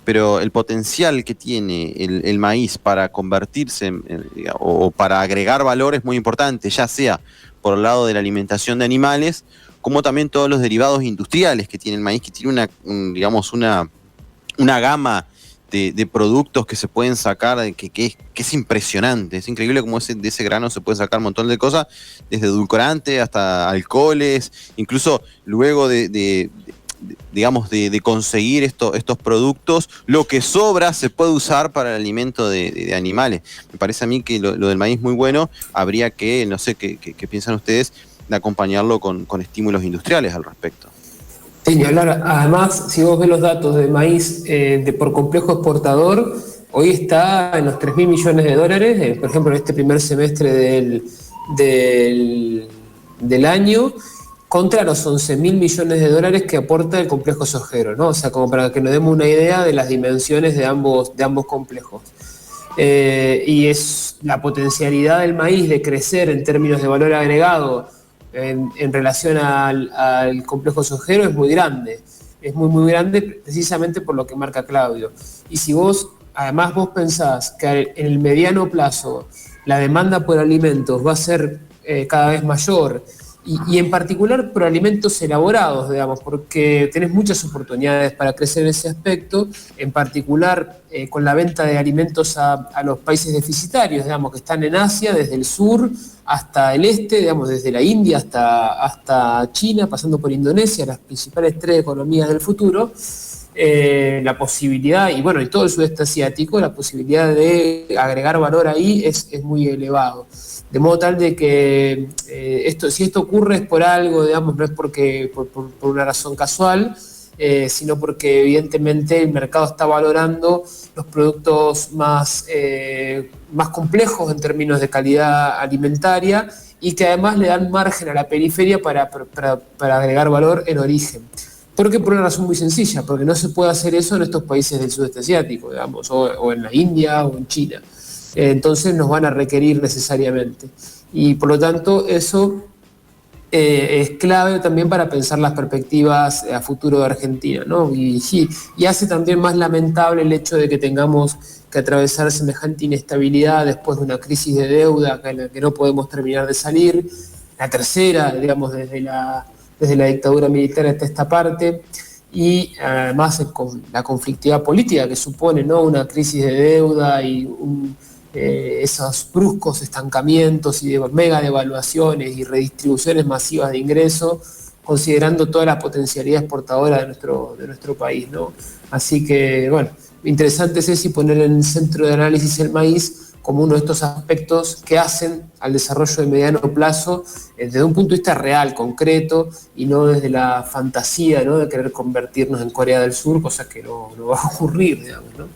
pero el potencial que tiene el maíz para convertirse o para agregar valor es muy importante, ya sea por el lado de la alimentación de animales, como también todos los derivados industriales que tiene el maíz, que tiene una gama de productos que se pueden sacar, que es impresionante. Es increíble cómo de ese grano se puede sacar un montón de cosas, desde edulcorante hasta alcoholes, incluso luego de conseguir estos productos, lo que sobra se puede usar para el alimento de animales. Me parece a mí que lo del maíz es muy bueno. Habría que, no sé qué piensan ustedes, de acompañarlo con estímulos industriales al respecto. Sí, ni hablar. Además, si vos ves los datos de maíz por complejo exportador, hoy está en los 3.000 millones de dólares, por ejemplo, en este primer semestre del año, contra los 11.000 millones de dólares que aporta el complejo sojero, ¿no? O sea, como para que nos demos una idea de las dimensiones de ambos complejos. Y es la potencialidad del maíz de crecer en términos de valor agregado en relación al complejo sojero es muy grande. Es muy grande precisamente por lo que marca Claudio. Y si además vos pensás que en el mediano plazo la demanda por alimentos va a ser cada vez mayor, y en particular por alimentos elaborados, digamos, porque tenés muchas oportunidades para crecer en ese aspecto, en particular con la venta de alimentos a los países deficitarios, digamos, que están en Asia, desde el sur hasta el este, digamos, desde la India hasta China, pasando por Indonesia, las principales 3 economías del futuro. La posibilidad, y todo el sudeste asiático, la posibilidad de agregar valor ahí es muy elevado. De modo tal de que si esto ocurre es por algo, digamos, no es por una razón casual, sino porque evidentemente el mercado está valorando los productos más complejos en términos de calidad alimentaria y que además le dan margen a la periferia para agregar valor en origen. Porque por una razón muy sencilla, porque no se puede hacer eso en estos países del sudeste asiático, digamos, o en la India o en China. Entonces nos van a requerir necesariamente. Y por lo tanto eso es clave también para pensar las perspectivas a futuro de Argentina, ¿no? Y hace también más lamentable el hecho de que tengamos que atravesar semejante inestabilidad después de una crisis de deuda en la que no podemos terminar de salir, la tercera, digamos, desde la dictadura militar hasta esta parte, y además con la conflictividad política que supone, ¿no?, una crisis de deuda y esos bruscos estancamientos y mega devaluaciones y redistribuciones masivas de ingresos, considerando toda la potencialidad exportadora de nuestro país, ¿no? Así que, interesante es poner en el centro de análisis el maíz como uno de estos aspectos que hacen al desarrollo de mediano plazo desde un punto de vista real, concreto, y no desde la fantasía, ¿no?, de querer convertirnos en Corea del Sur, cosa que no va a ocurrir, digamos, ¿no?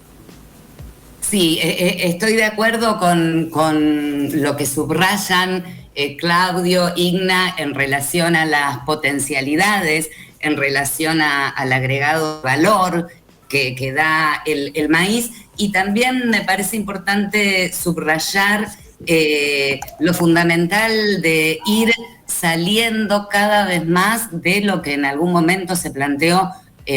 Sí, estoy de acuerdo con lo que subrayan Claudio, Igna, en relación a las potencialidades, en relación al agregado valor que da el maíz, y también me parece importante subrayar lo fundamental de ir saliendo cada vez más de lo que en algún momento se planteó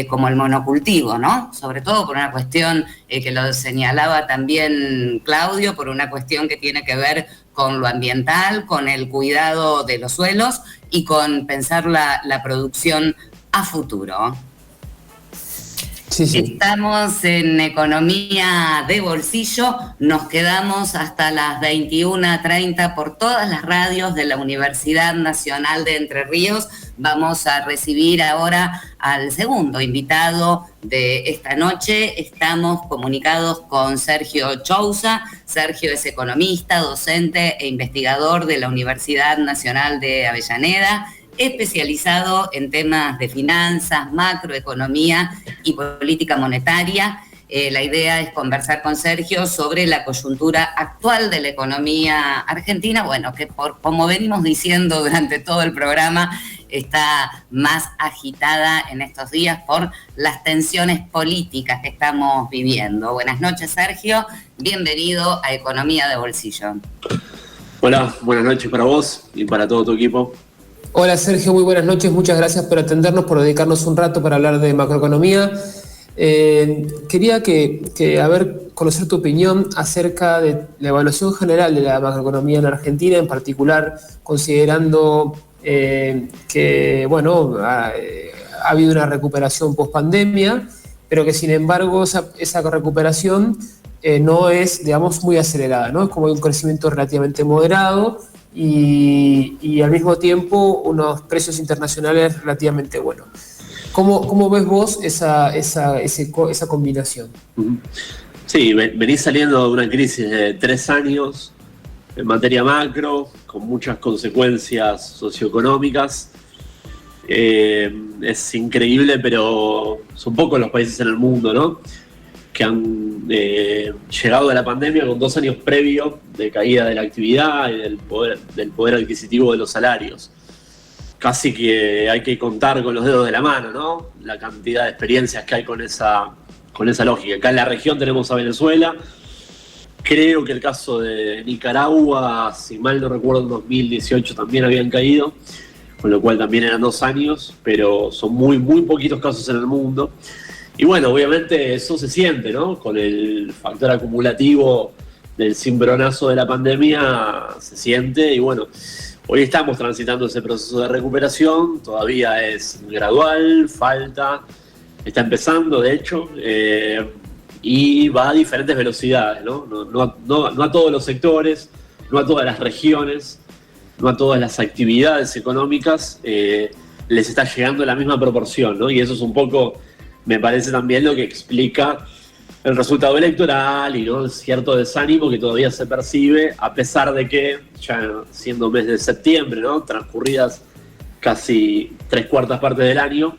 como el monocultivo, ¿no? Sobre todo por una cuestión que lo señalaba también Claudio, por una cuestión que tiene que ver con lo ambiental, con el cuidado de los suelos y con pensar la producción a futuro. Sí. Estamos en Economía de Bolsillo, nos quedamos hasta las 21:30 por todas las radios de la Universidad Nacional de Entre Ríos. Vamos a recibir ahora al segundo invitado de esta noche. Estamos comunicados con Sergio Chousa. Sergio es economista, docente e investigador de la Universidad Nacional de Avellaneda, especializado en temas de finanzas, macroeconomía y política monetaria. La idea es conversar con Sergio sobre la coyuntura actual de la economía argentina, bueno, que como venimos diciendo durante todo el programa, está más agitada en estos días por las tensiones políticas que estamos viviendo. Buenas noches, Sergio. Bienvenido a Economía de Bolsillo. Hola, buenas noches para vos y para todo tu equipo. Hola Sergio, muy buenas noches, muchas gracias por atendernos, por dedicarnos un rato para hablar de macroeconomía. Quería conocer tu opinión acerca de la evaluación general de la macroeconomía en Argentina, en particular considerando que ha habido una recuperación post-pandemia, pero que sin embargo esa recuperación no es, digamos, muy acelerada, ¿no? Es como un crecimiento relativamente moderado y al mismo tiempo unos precios internacionales relativamente buenos. ¿Cómo ves vos esa combinación? Sí, venís saliendo de una crisis de 3 años en materia macro, con muchas consecuencias socioeconómicas. Es increíble, pero son pocos los países en el mundo, ¿no?, que han llegado a la pandemia con 2 años previos de caída de la actividad y del poder adquisitivo de los salarios. Casi que hay que contar con los dedos de la mano, ¿no?, la cantidad de experiencias que hay con esa lógica. Acá en la región tenemos a Venezuela. Creo que el caso de Nicaragua, si mal no recuerdo, en 2018 también habían caído, con lo cual también eran 2 años, pero son muy, muy poquitos casos en el mundo. Y bueno, obviamente eso se siente, ¿no? Con el factor acumulativo del cimbronazo de la pandemia se siente y bueno, hoy estamos transitando ese proceso de recuperación, todavía es gradual, está empezando de hecho, y va a diferentes velocidades, ¿no? No a todos los sectores, no a todas las regiones, no a todas las actividades económicas les está llegando la misma proporción, ¿no? Y eso es un poco, me parece también lo que explica el resultado electoral y, ¿no?, cierto desánimo que todavía se percibe, a pesar de que, ya siendo mes de septiembre, ¿no?, transcurridas casi 3/4 partes del año,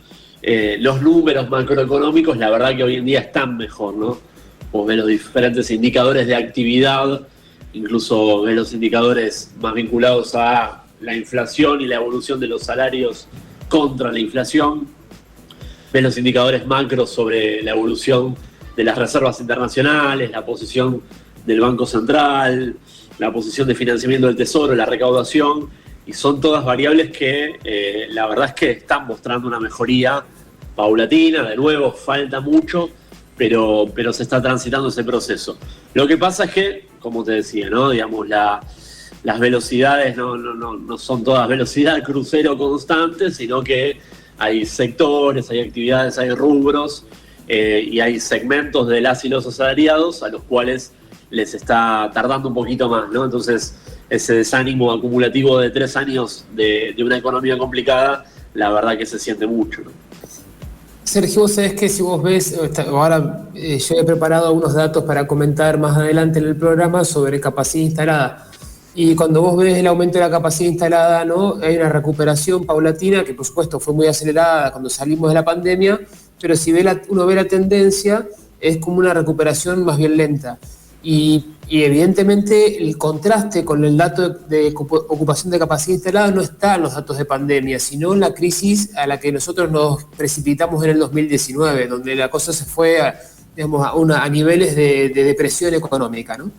los números macroeconómicos, la verdad que hoy en día están mejor, ¿no? Vos ves los diferentes indicadores de actividad, incluso ves los indicadores más vinculados a la inflación y la evolución de los salarios contra la inflación. Ves los indicadores macros sobre la evolución de las reservas internacionales, la posición del Banco Central, la posición de financiamiento del Tesoro, la recaudación, y son todas variables que la verdad es que están mostrando una mejoría paulatina. De nuevo, falta mucho, pero se está transitando ese proceso. Lo que pasa es que, como te decía, ¿no?, digamos, las velocidades no son todas velocidad crucero constante, sino que hay sectores, hay actividades, hay rubros y hay segmentos de las y los asalariados a los cuales les está tardando un poquito más, ¿no? Entonces, ese desánimo acumulativo de 3 años de una economía complicada, la verdad que se siente mucho, ¿no? Sergio, vos sabés que si vos ves, ahora yo he preparado algunos datos para comentar más adelante en el programa sobre capacidad instalada. Y cuando vos ves el aumento de la capacidad instalada, ¿no?, hay una recuperación paulatina que por supuesto fue muy acelerada cuando salimos de la pandemia, pero si uno ve la tendencia, es como una recuperación más bien lenta. Y evidentemente el contraste con el dato de ocupación de capacidad instalada no está en los datos de pandemia, sino en la crisis a la que nosotros nos precipitamos en el 2019, donde la cosa se fue a niveles de depresión económica, ¿no?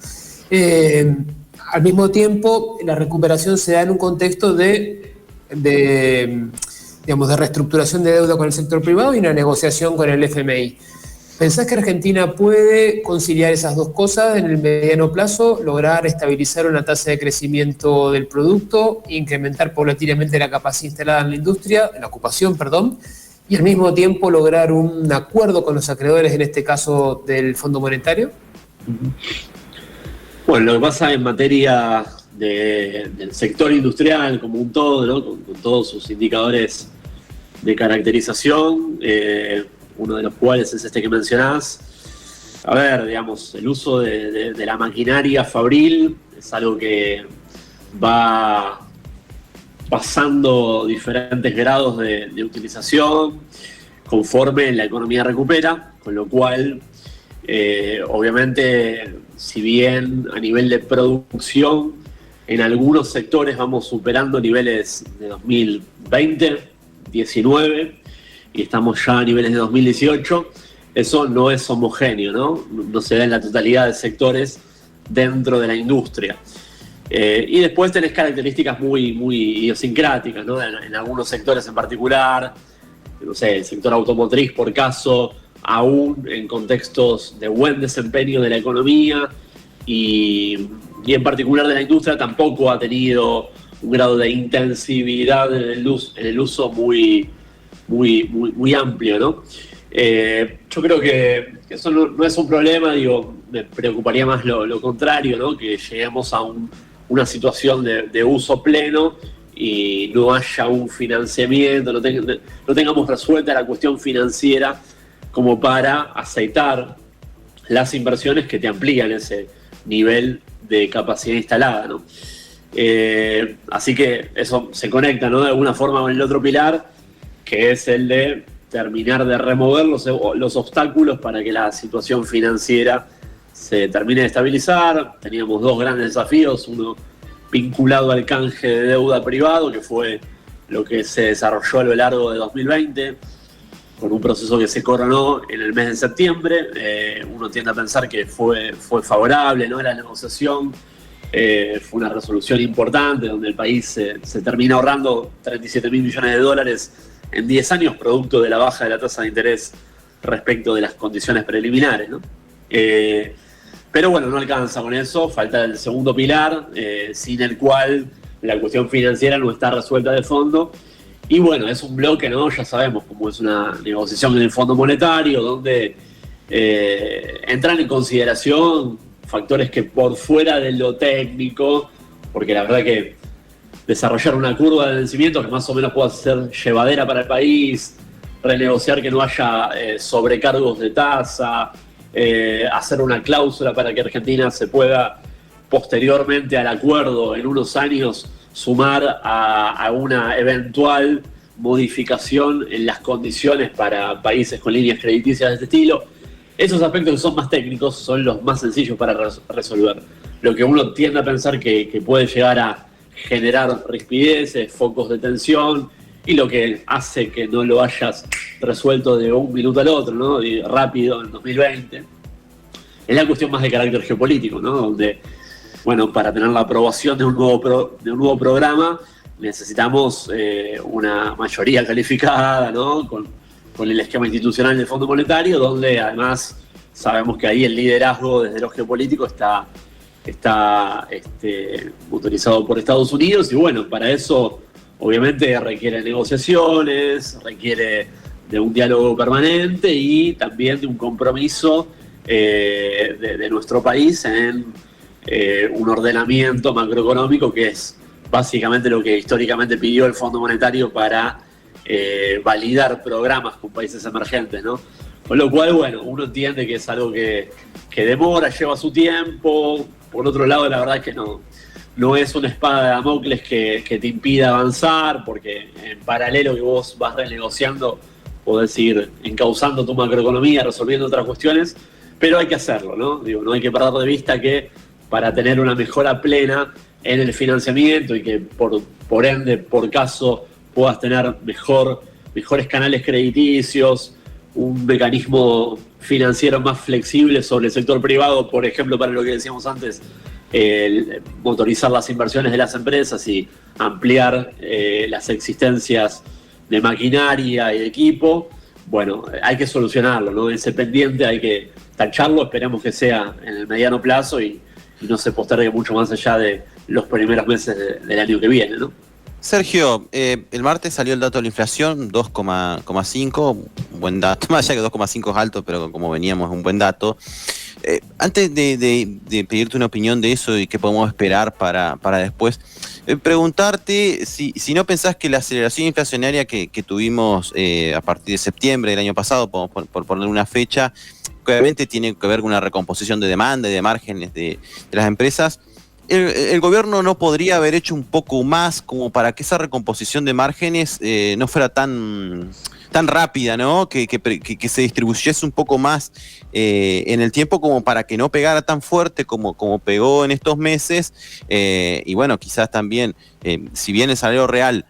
Al mismo tiempo, la recuperación se da en un contexto de reestructuración de deuda con el sector privado y una negociación con el FMI. ¿Pensás que Argentina puede conciliar esas dos cosas en el mediano plazo, lograr estabilizar una tasa de crecimiento del producto, incrementar paulatinamente la capacidad instalada en la industria, en la ocupación, perdón, y al mismo tiempo lograr un acuerdo con los acreedores, en este caso del Fondo Monetario? Bueno, lo que pasa en materia del sector industrial como un todo, ¿no? con todos sus indicadores de caracterización, uno de los cuales es este que mencionás. A ver, digamos, el uso de la maquinaria fabril es algo que va pasando diferentes grados de utilización conforme la economía recupera, con lo cual, obviamente, si bien a nivel de producción, en algunos sectores vamos superando niveles de 2020, 19, y estamos ya a niveles de 2018, eso no es homogéneo, ¿no? No se da en la totalidad de sectores dentro de la industria. Y después tenés características muy idiosincráticas, ¿no? En algunos sectores en particular, no sé, el sector automotriz, por caso, aún en contextos de buen desempeño de la economía y en particular de la industria, tampoco ha tenido un grado de intensividad en el uso muy amplio, ¿no? Yo creo que eso no es un problema, digo, me preocuparía más lo contrario, ¿no? Que lleguemos a una situación de uso pleno y no haya un financiamiento, no tengamos resuelta la cuestión financiera como para aceitar las inversiones que te amplían ese nivel de capacidad instalada, ¿no? Así que eso se conecta, ¿no? De alguna forma con el otro pilar, que es el de terminar de remover los obstáculos para que la situación financiera se termine de estabilizar. Teníamos dos grandes desafíos, uno vinculado al canje de deuda privado, que fue lo que se desarrolló a lo largo de 2020, con un proceso que se coronó en el mes de septiembre. Uno tiende a pensar que fue favorable, ¿no? La negociación fue una resolución importante, donde el país se termina ahorrando 37 mil millones de dólares en 10 años, producto de la baja de la tasa de interés respecto de las condiciones preliminares, ¿no? Pero bueno, no alcanza con eso, falta el segundo pilar, sin el cual la cuestión financiera no está resuelta de fondo. Y bueno, es un bloque, ¿no? Ya sabemos cómo es una negociación en el Fondo Monetario, donde entran en consideración factores que por fuera de lo técnico, porque la verdad que desarrollar una curva de vencimiento que más o menos pueda ser llevadera para el país, renegociar que no haya sobrecargos de tasa, hacer una cláusula para que Argentina se pueda posteriormente al acuerdo en unos años sumar a una eventual modificación en las condiciones para países con líneas crediticias de este estilo. Esos aspectos que son más técnicos son los más sencillos para resolver. Lo que uno tiende a pensar que puede llegar a generar rispideces, focos de tensión, y lo que hace que no lo hayas resuelto de un minuto al otro, ¿no? Y rápido en 2020, es la cuestión más de carácter geopolítico, ¿no? Donde, bueno, para tener la aprobación de un nuevo programa necesitamos una mayoría calificada, ¿no? Con el esquema institucional del Fondo Monetario, donde además sabemos que ahí el liderazgo desde lo geopolítico está motorizado por Estados Unidos, y bueno, para eso obviamente requiere negociaciones, requiere de un diálogo permanente y también de un compromiso de nuestro país en un ordenamiento macroeconómico, que es básicamente lo que históricamente pidió el Fondo Monetario para validar programas con países emergentes, ¿no? Con lo cual, bueno, uno entiende que es algo que demora, lleva su tiempo. Por otro lado, la verdad es que no es una espada de Damocles que te impida avanzar, porque en paralelo que vos vas renegociando, podés ir encauzando tu macroeconomía, resolviendo otras cuestiones, pero hay que hacerlo, ¿no? Digo, no hay que perder de vista que para tener una mejora plena en el financiamiento y que por ende, por caso, puedas tener mejores canales crediticios, un mecanismo financiero más flexible sobre el sector privado, por ejemplo, para lo que decíamos antes, motorizar las inversiones de las empresas y ampliar las existencias de maquinaria y de equipo. bueno, hay que solucionarlo, ¿no? Ese pendiente hay que tacharlo, esperemos que sea en el mediano plazo y no se postergue mucho más allá de los primeros meses del año que viene, ¿no? Sergio, el martes salió el dato de la inflación, 2,5, un buen dato, más allá que 2,5 es alto, pero como veníamos, un buen dato. Antes de pedirte una opinión de eso y qué podemos esperar para después, preguntarte si no pensás que la aceleración inflacionaria que tuvimos a partir de septiembre del año pasado, por poner una fecha, que obviamente tiene que ver con una recomposición de demanda y de márgenes de las empresas, el gobierno no podría haber hecho un poco más como para que esa recomposición de márgenes no fuera tan rápida, ¿no? Que se distribuyese un poco más en el tiempo como para que no pegara tan fuerte como pegó en estos meses. Y bueno, quizás también, si bien el salario real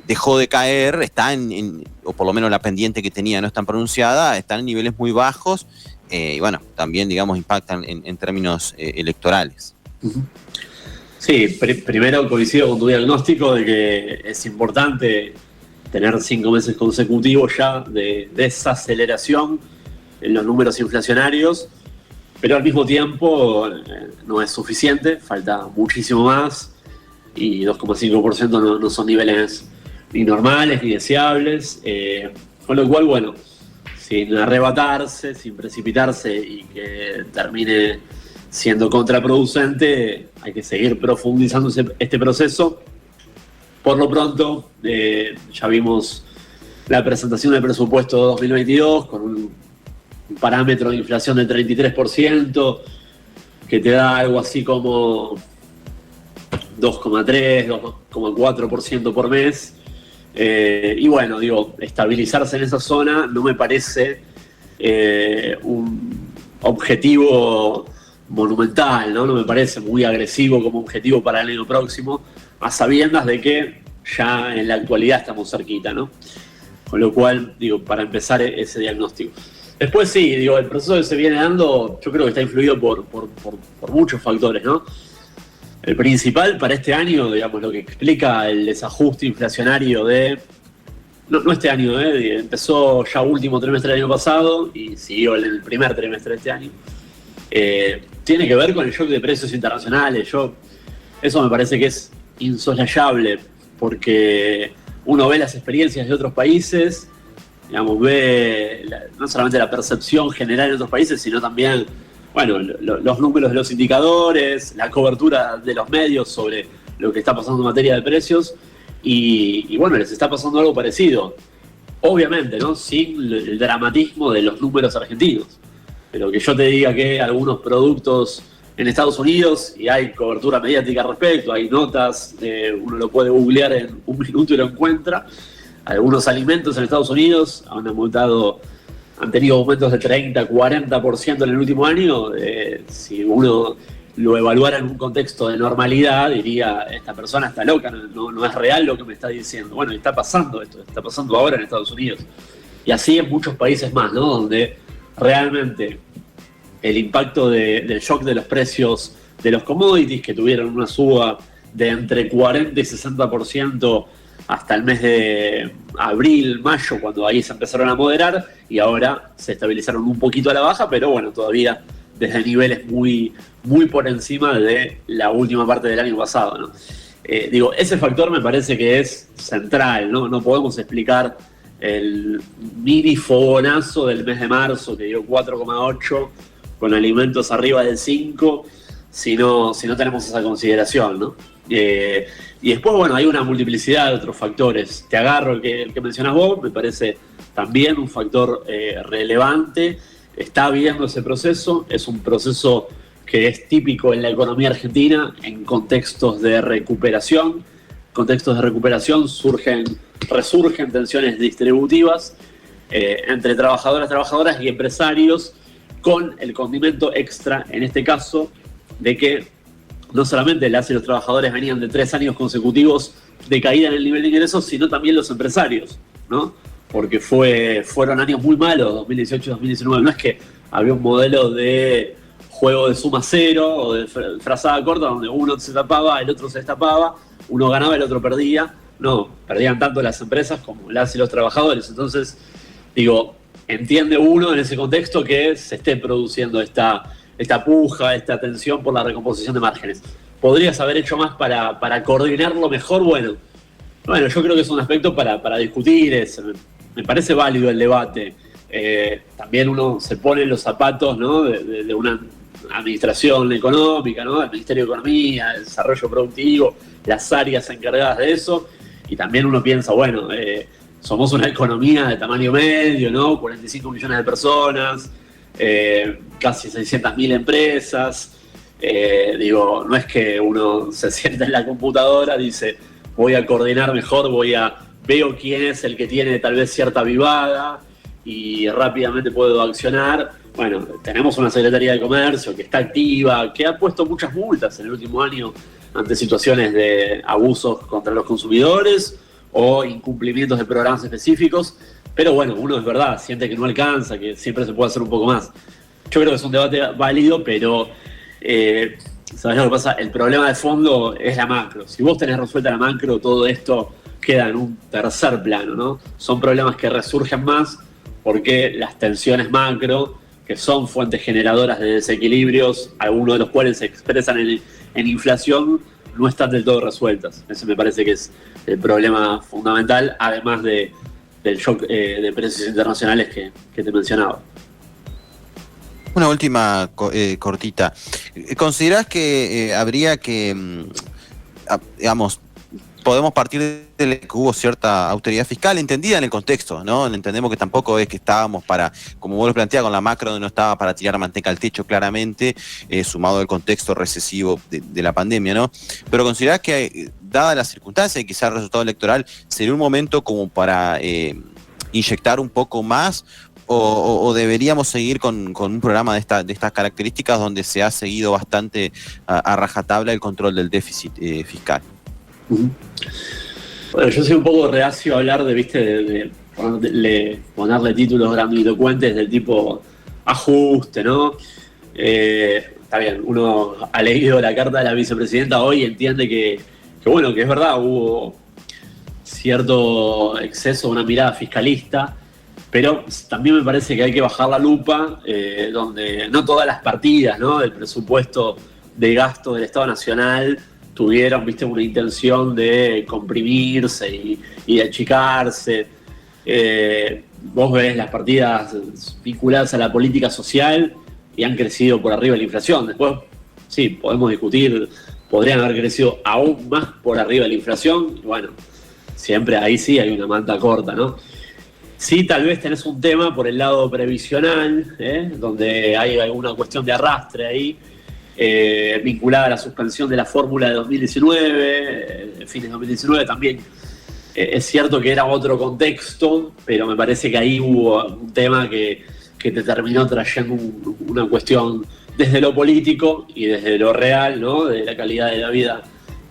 dejó de caer, está o por lo menos la pendiente que tenía no es tan pronunciada, está en niveles muy bajos y bueno, también digamos impactan en términos electorales. Sí, primero coincido con tu diagnóstico de que es importante tener 5 meses consecutivos ya de desaceleración en los números inflacionarios, pero al mismo tiempo no es suficiente, falta muchísimo más y 2,5% no son niveles ni normales ni deseables, con lo cual, bueno, sin arrebatarse, sin precipitarse y que termine siendo contraproducente, hay que seguir profundizando este proceso. Por lo pronto, ya vimos la presentación del presupuesto de 2022 con un parámetro de inflación del 33%, que te da algo así como 2,3, 2,4% por mes. Y bueno, digo, estabilizarse en esa zona no me parece un objetivo monumental, ¿no? No me parece muy agresivo como objetivo para el año próximo, a sabiendas de que ya en la actualidad estamos cerquita, ¿no? Con lo cual, digo, para empezar ese diagnóstico. Después sí, digo, el proceso que se viene dando, yo creo que está influido por muchos factores, ¿no? El principal para este año, digamos, lo que explica el desajuste inflacionario no este año, empezó ya último trimestre del año pasado y siguió en el primer trimestre de este año. Tiene que ver con el shock de precios internacionales. Eso me parece que es insoslayable, porque uno ve las experiencias de otros países, digamos, ve no solamente la percepción general en otros países, sino también, bueno, los números de los indicadores, la cobertura de los medios sobre lo que está pasando en materia de precios, y bueno, les está pasando algo parecido. Obviamente, ¿no? Sin el dramatismo de los números argentinos. Pero que yo te diga que algunos productos en Estados Unidos, y hay cobertura mediática al respecto, hay notas, uno lo puede googlear en un minuto y lo encuentra, algunos alimentos en Estados Unidos han tenido aumentos de 30, 40% en el último año. Si uno lo evaluara en un contexto de normalidad, diría, esta persona está loca, no es real lo que me está diciendo. Bueno, está pasando esto, está pasando ahora en Estados Unidos. Y así en muchos países más, ¿no? Donde realmente el impacto del shock de los precios de los commodities, que tuvieron una suba de entre 40 y 60% hasta el mes de abril, mayo, cuando ahí se empezaron a moderar, y ahora se estabilizaron un poquito a la baja, pero bueno, todavía desde niveles muy, muy por encima de la última parte del año pasado, ¿no? Digo, ese factor me parece que es central, ¿no? No podemos explicar el mini fogonazo del mes de marzo que dio 4,8 con alimentos arriba del 5 si no tenemos esa consideración, ¿no? Y después, bueno, hay una multiplicidad de otros factores. Te agarro el que mencionás vos, me parece también un factor relevante. Está habiendo ese proceso, es un proceso que es típico en la economía argentina en contextos de recuperación. Contextos de recuperación resurgen tensiones distributivas entre trabajadoras y empresarios, con el condimento extra, en este caso, de que no solamente las y los trabajadores venían de 3 años consecutivos de caída en el nivel de ingresos, sino también los empresarios, ¿no? Porque fueron años muy malos, 2018 y 2019. No es que había un modelo de juego de suma cero o de frazada corta donde uno se tapaba, el otro se destapaba, uno ganaba, el otro perdía. No, perdían tanto las empresas como las y los trabajadores. Entonces, digo, entiende uno en ese contexto que se esté produciendo esta puja, esta tensión por la recomposición de márgenes. ¿Podrías haber hecho más para coordinarlo mejor? Bueno, yo creo que es un aspecto para discutir, me parece válido el debate. También uno se pone en los zapatos, ¿no?, de una administración económica, ¿no?, del Ministerio de Economía, el desarrollo productivo, las áreas encargadas de eso, y también uno piensa, bueno, somos una economía de tamaño medio, ¿no?, 45 millones de personas, casi 600.000 empresas. Digo, no es que uno se sienta en la computadora, dice, voy a coordinar mejor, veo quién es el que tiene tal vez cierta avivada y rápidamente puedo accionar. Bueno, tenemos una Secretaría de Comercio que está activa, que ha puesto muchas multas en el último año ante situaciones de abusos contra los consumidores o incumplimientos de programas específicos, pero bueno, uno es verdad, siente que no alcanza, que siempre se puede hacer un poco más. Yo creo que es un debate válido, pero ¿sabes lo que pasa? El problema de fondo es la macro. Si vos tenés resuelta la macro, todo esto queda en un tercer plano, ¿no? Son problemas que resurgen más porque las tensiones macro, que son fuentes generadoras de desequilibrios, algunos de los cuales se expresan en inflación, no están del todo resueltas. Ese me parece que es el problema fundamental, además del shock de precios internacionales que te mencionaba. Una última cortita. ¿Considerás que habría que, digamos, podemos partir de que hubo cierta austeridad fiscal entendida en el contexto, ¿no? Entendemos que tampoco es que estábamos como vos lo planteás, con la macro no estaba para tirar manteca al techo claramente, sumado al contexto recesivo de la pandemia, ¿no? Pero ¿considerás que, dada las circunstancias y quizás el resultado electoral, sería un momento como para inyectar un poco más? ¿O deberíamos seguir con un programa de estas características donde se ha seguido bastante a rajatabla el control del déficit fiscal? Bueno, yo soy un poco reacio a hablar de ponerle títulos grandilocuentes del tipo ajuste, ¿no? Está bien, uno ha leído la carta de la vicepresidenta hoy y entiende que es verdad, hubo cierto exceso, una mirada fiscalista, pero también me parece que hay que bajar la lupa, donde no todas las partidas, ¿no?, del presupuesto de gasto del Estado Nacional tuvieron, una intención de comprimirse y de achicarse. Vos ves las partidas vinculadas a la política social y han crecido por arriba de la inflación. Después, sí, podemos discutir, podrían haber crecido aún más por arriba de la inflación. Y bueno, siempre ahí sí hay una manta corta, ¿no? Sí, tal vez tenés un tema por el lado previsional, donde hay alguna cuestión de arrastre ahí, vinculada a la suspensión de la fórmula de 2019, fines de 2019 también. Es cierto que era otro contexto, pero me parece que ahí hubo un tema que te terminó trayendo una cuestión desde lo político y desde lo real, ¿no?, de la calidad de la vida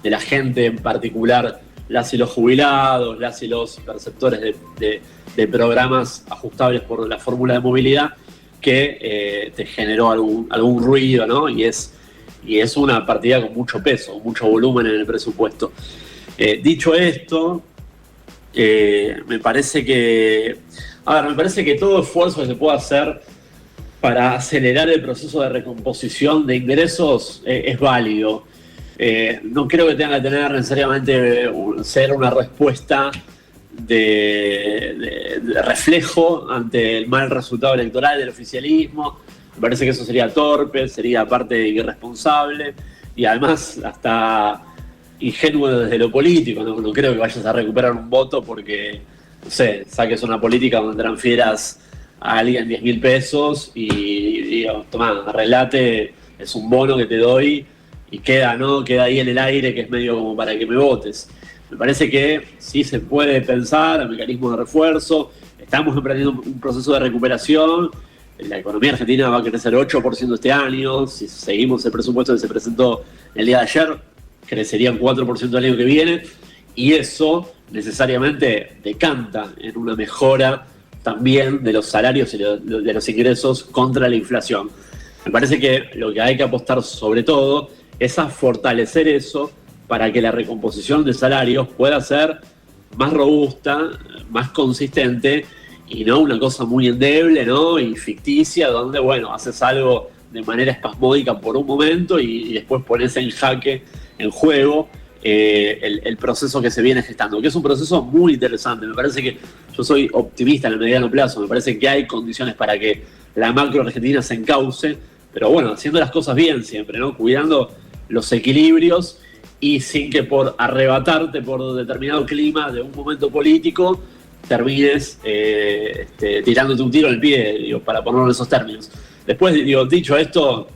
de la gente, en particular las y los jubilados, las y los perceptores de programas ajustables por la fórmula de movilidad, que te generó algún ruido, ¿no? Y es una partida con mucho peso, mucho volumen en el presupuesto. Dicho esto, me parece que todo esfuerzo que se pueda hacer para acelerar el proceso de recomposición de ingresos es válido. No creo que tenga que tener necesariamente ser una respuesta de reflejo ante el mal resultado electoral del oficialismo. Me parece que eso sería torpe, sería aparte irresponsable y además hasta ingenuo desde lo político. No creo que vayas a recuperar un voto porque, no sé, saques una política donde transfieras a alguien 10.000 pesos y digo, tomá, arreglate, es un bono que te doy y queda ahí en el aire, que es medio como para que me votes. Me parece que sí se puede pensar en mecanismos de refuerzo. Estamos emprendiendo un proceso de recuperación. La economía argentina va a crecer 8% este año. Si seguimos el presupuesto que se presentó el día de ayer, crecerían 4% el año que viene. Y eso necesariamente decanta en una mejora también de los salarios y de los ingresos contra la inflación. Me parece que lo que hay que apostar sobre todo es a fortalecer eso para que la recomposición de salarios pueda ser más robusta, más consistente y no una cosa muy endeble, ¿no? Y ficticia, donde, bueno, haces algo de manera espasmódica por un momento y después pones en jaque, en juego, el proceso que se viene gestando, que es un proceso muy interesante. Me parece que yo soy optimista en el mediano plazo, me parece que hay condiciones para que la macro argentina se encauce, pero bueno, haciendo las cosas bien siempre, ¿no? Cuidando los equilibrios y sin que por arrebatarte por determinado clima de un momento político termines tirándote un tiro en el pie, digo, para ponerlo en esos términos. Después, digo, dicho esto,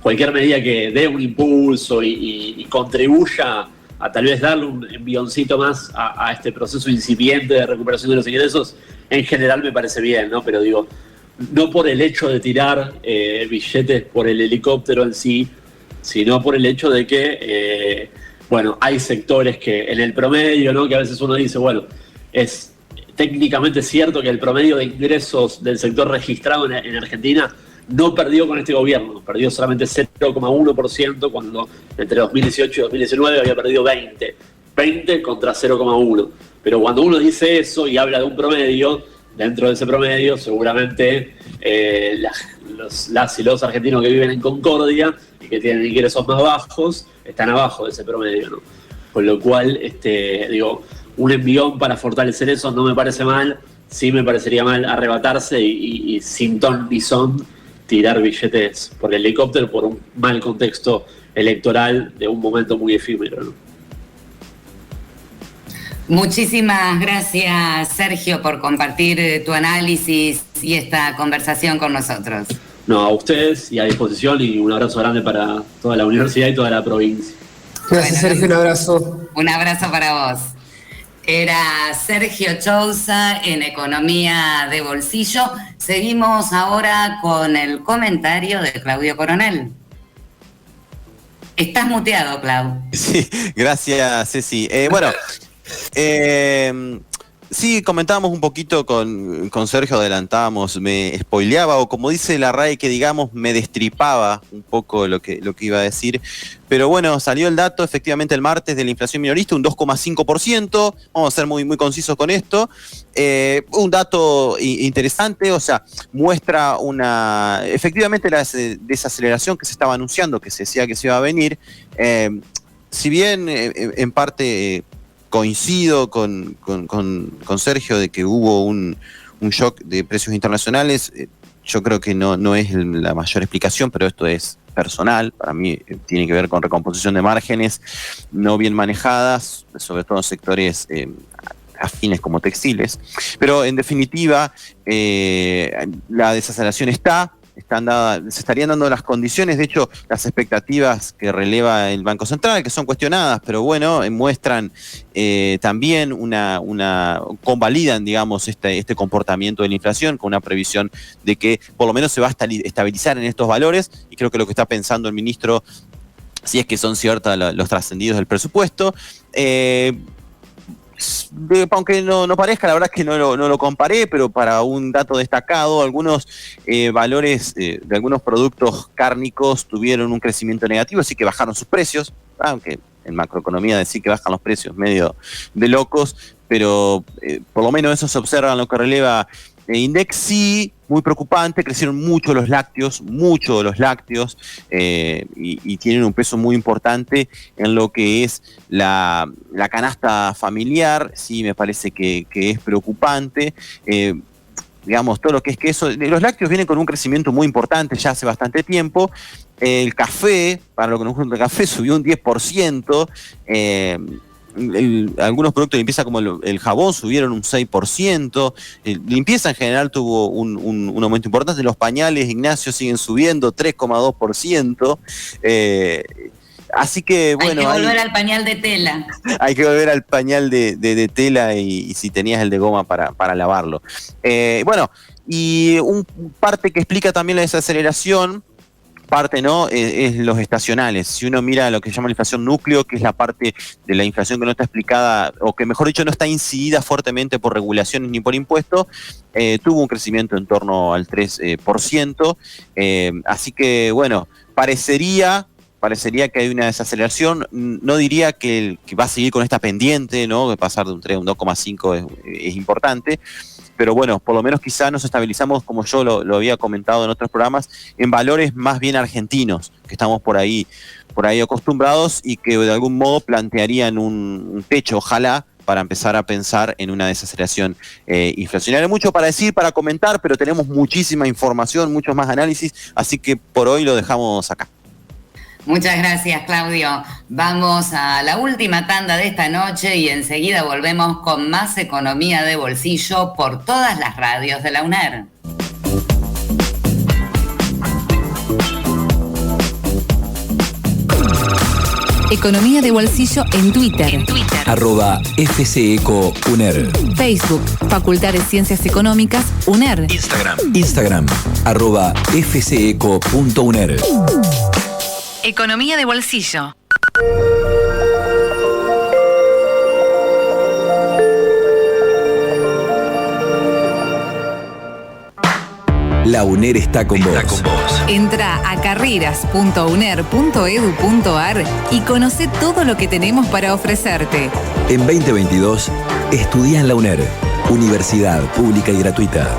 cualquier medida que dé un impulso y contribuya a tal vez darle un envioncito más a este proceso incipiente de recuperación de los ingresos, en general me parece bien, ¿no? Pero digo, no por el hecho de tirar billetes por el helicóptero en sí, sino por el hecho de que, bueno, hay sectores que en el promedio, ¿no? Que a veces uno dice, bueno, es técnicamente cierto que el promedio de ingresos del sector registrado en Argentina no perdió con este gobierno, perdió solamente 0,1% cuando entre 2018 y 2019 había perdido 20 contra 0,1%. Pero cuando uno dice eso y habla de un promedio, dentro de ese promedio seguramente las y los argentinos que viven en Concordia y que tienen ingresos más bajos están abajo de ese promedio, ¿no? Con lo cual, digo, un envión para fortalecer eso no me parece mal, sí me parecería mal arrebatarse y sin ton ni son tirar billetes por el helicóptero por un mal contexto electoral de un momento muy efímero, ¿no? Muchísimas gracias, Sergio, por compartir tu análisis y esta conversación con nosotros. No, a ustedes y a disposición, y un abrazo grande para toda la universidad y toda la provincia. Gracias, Sergio, un abrazo. Un abrazo para vos. Era Sergio Chousa en Economía de Bolsillo. Seguimos ahora con el comentario de Claudio Coronel. Estás muteado, Clau. Sí, gracias, Ceci. Bueno, sí, comentábamos un poquito con Sergio, adelantábamos, me spoileaba, o como dice la RAE, que digamos, me destripaba un poco lo que iba a decir. Pero bueno, salió el dato efectivamente el martes de la inflación minorista, un 2,5%. Vamos a ser muy, muy concisos con esto. Un dato interesante, o sea, muestra efectivamente la desaceleración que se estaba anunciando, que se decía que se iba a venir. Si bien en parte coincido con Sergio de que hubo un shock de precios internacionales, yo creo que no es la mayor explicación, pero esto es personal. Para mí tiene que ver con recomposición de márgenes no bien manejadas, sobre todo en sectores afines como textiles. Pero en definitiva, la desaceleración se estarían dando las condiciones. De hecho, las expectativas que releva el Banco Central, que son cuestionadas, pero bueno, muestran también convalidan, digamos, este comportamiento de la inflación con una previsión de que por lo menos se va a estabilizar en estos valores, y creo que lo que está pensando el ministro, si es que son ciertos los trascendidos del presupuesto, aunque no parezca, la verdad es que no lo comparé, pero para un dato destacado, algunos valores de algunos productos cárnicos tuvieron un crecimiento negativo, así que bajaron sus precios, aunque en macroeconomía decir que bajan los precios medio de locos, pero por lo menos eso se observa en lo que releva Index. Sí, muy preocupante, crecieron mucho los lácteos, y tienen un peso muy importante en lo que es la canasta familiar. Sí, me parece que es preocupante. Digamos, todo lo que es queso, los lácteos vienen con un crecimiento muy importante ya hace bastante tiempo. El café, para lo que nos gusta el café, subió un 10%. Algunos productos de limpieza como el jabón subieron un 6%. Limpieza en general tuvo un aumento importante. Los pañales, Ignacio, siguen subiendo 3,2%. Así que bueno, hay que volver al pañal de tela. Hay que volver al pañal de tela y si tenías el de goma para lavarlo. Bueno, y parte que explica también la desaceleración, ¿no? Es los estacionales. Si uno mira lo que se llama la inflación núcleo, que es la parte de la inflación que no está explicada, o que mejor dicho no está incidida fuertemente por regulaciones ni por impuestos, tuvo un crecimiento en torno al 3%. Así que bueno, parecería que hay una desaceleración. No diría que va a seguir con esta pendiente, ¿no? De pasar de un 3 a un 2,5 es importante. pero bueno, por lo menos quizá nos estabilizamos, como yo lo había comentado en otros programas, en valores más bien argentinos, que estamos por ahí acostumbrados y que de algún modo plantearían un techo, ojalá, para empezar a pensar en una desaceleración inflacionaria. Hay mucho para decir, para comentar, pero tenemos muchísima información, muchos más análisis, así que por hoy lo dejamos acá. Muchas gracias, Claudio. Vamos a la última tanda de esta noche y enseguida volvemos con más economía de bolsillo por todas las radios de la UNER. Economía de bolsillo en Twitter. @FCEcoUNER. Facebook, Facultad de Ciencias Económicas, UNER. Instagram, @FCEco.UNER. Economía de bolsillo. La UNER está con vos. Entra a carreras.uner.edu.ar y conoce todo lo que tenemos para ofrecerte. En 2022, estudia en la UNER, Universidad Pública y Gratuita.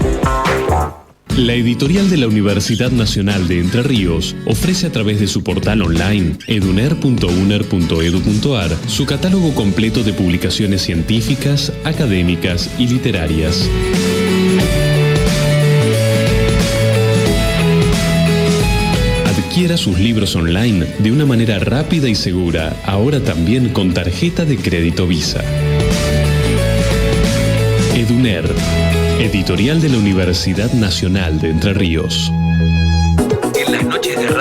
La editorial de la Universidad Nacional de Entre Ríos ofrece a través de su portal online eduner.uner.edu.ar su catálogo completo de publicaciones científicas, académicas y literarias. Adquiera sus libros online de una manera rápida y segura, ahora también con tarjeta de crédito Visa. Eduner, editorial de la Universidad Nacional de Entre Ríos.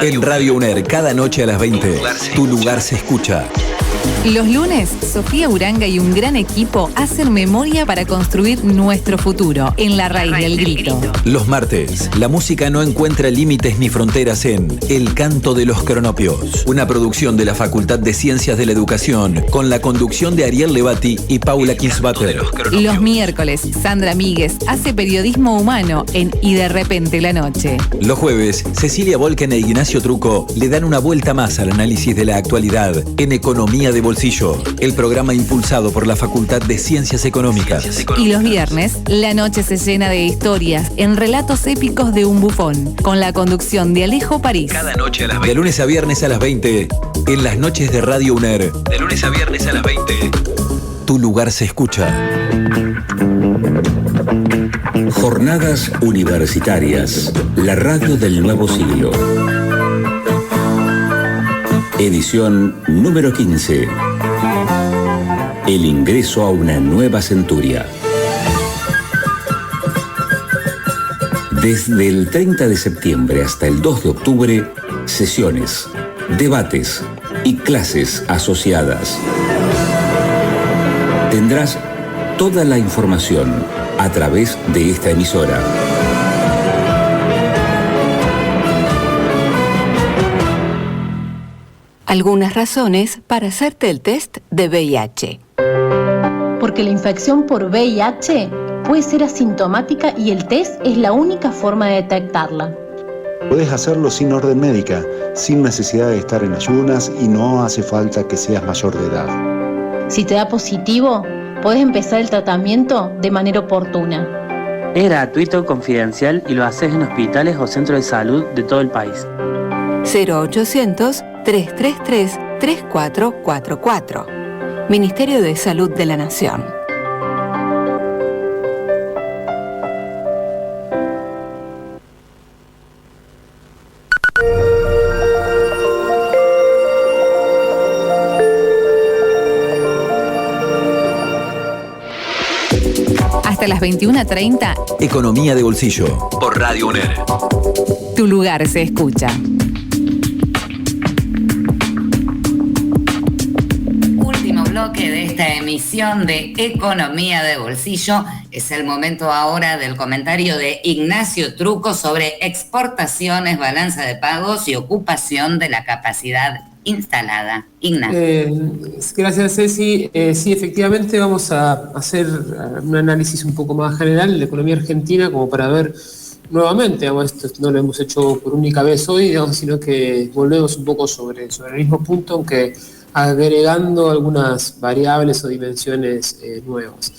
En Radio UNER, cada noche a las 20, tu lugar se escucha. Los lunes, Sofía Uranga y un gran equipo hacen memoria para construir nuestro futuro en La Raíz del Grito. Los martes, la música no encuentra límites ni fronteras en El Canto de los Cronopios, una producción de la Facultad de Ciencias de la Educación con la conducción de Ariel Levati y Paula Kinsbatter. Los miércoles, Sandra Míguez hace periodismo humano en Y de repente la noche. Los jueves, Cecilia Volken e Ignacio Truco le dan una vuelta más al análisis de la actualidad en Economía de Bolsillo, el programa impulsado por la Facultad de Ciencias Económicas. Y los viernes, la noche se llena de historias en relatos épicos de un bufón, con la conducción de Alejo París. Cada noche a las 20. De lunes a viernes a las 20, en las noches de Radio UNER. De lunes a viernes a las 20. Tu lugar se escucha. Jornadas universitarias. La radio del nuevo siglo. Edición número 15. El ingreso a una nueva centuria. Desde el 30 de septiembre hasta el 2 de octubre, sesiones, debates y clases asociadas. Tendrás toda la información a través de esta emisora. Algunas razones para hacerte el test de VIH. Porque la infección por VIH puede ser asintomática y el test es la única forma de detectarla. Puedes hacerlo sin orden médica, sin necesidad de estar en ayunas y no hace falta que seas mayor de edad. Si te da positivo, puedes empezar el tratamiento de manera oportuna. Es gratuito, confidencial y lo haces en hospitales o centros de salud de todo el país. 0800-333-3444. Ministerio de Salud de la Nación. Hasta las 21:30, Economía de Bolsillo, por Radio UNER. tu lugar se escucha. Último bloque de esta emisión de Economía de Bolsillo. Es el momento ahora del comentario de Ignacio Truco sobre exportaciones, balanza de pagos y ocupación de la capacidad instalada. Ignacio. Gracias, Ceci. Sí, efectivamente vamos a hacer un análisis un poco más general de la economía argentina como para ver nuevamente, esto no lo hemos hecho por única vez hoy, sino que volvemos un poco sobre el mismo punto, aunque agregando algunas variables o dimensiones nuevas.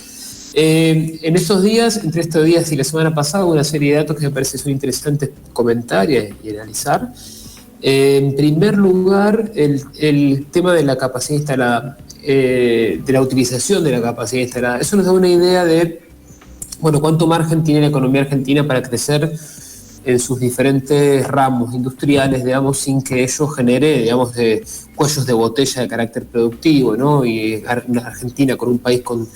En estos días, entre estos días y la semana pasada, hubo una serie de datos que me parece son interesantes comentar y analizar. En primer lugar, el tema de la capacidad instalada, de la utilización de la capacidad instalada. Eso nos da una idea de, bueno, cuánto margen tiene la economía argentina para crecer en sus diferentes ramos industriales, digamos, sin que ello genere, digamos, cuellos de botella de carácter productivo, ¿no? Y Argentina, con un país con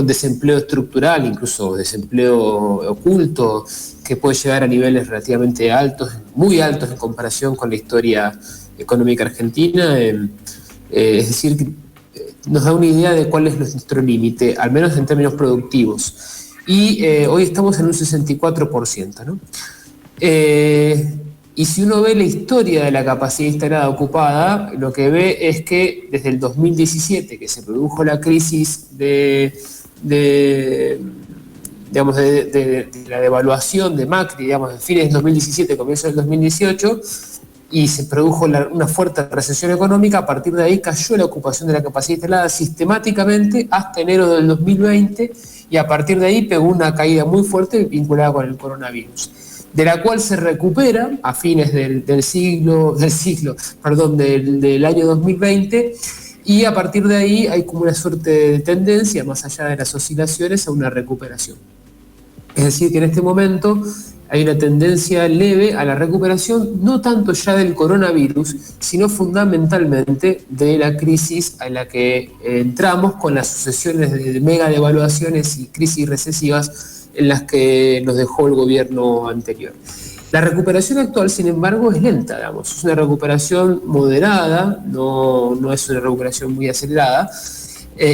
desempleo estructural, incluso desempleo oculto, que puede llegar a niveles relativamente altos, muy altos en comparación con la historia económica argentina. Es decir, que nos da una idea de cuál es nuestro límite, al menos en términos productivos. Y hoy estamos en un 64%, ¿no? Y si uno ve la historia de la capacidad instalada ocupada, lo que ve es que desde el 2017, que se produjo la crisis de la devaluación de Macri, digamos, en fines del 2017, comienzo del 2018, y se produjo una fuerte recesión económica, a partir de ahí cayó la ocupación de la capacidad instalada sistemáticamente hasta enero del 2020, y a partir de ahí pegó una caída muy fuerte vinculada con el coronavirus, de la cual se recupera a fines del año 2020, y a partir de ahí hay como una suerte de tendencia, más allá de las oscilaciones, a una recuperación. Es decir, que en este momento hay una tendencia leve a la recuperación, no tanto ya del coronavirus, sino fundamentalmente de la crisis a la que entramos con las sucesiones de mega devaluaciones y crisis recesivas en las que nos dejó el gobierno anterior. La recuperación actual, sin embargo, es lenta, digamos. Es una recuperación moderada, no es una recuperación muy acelerada.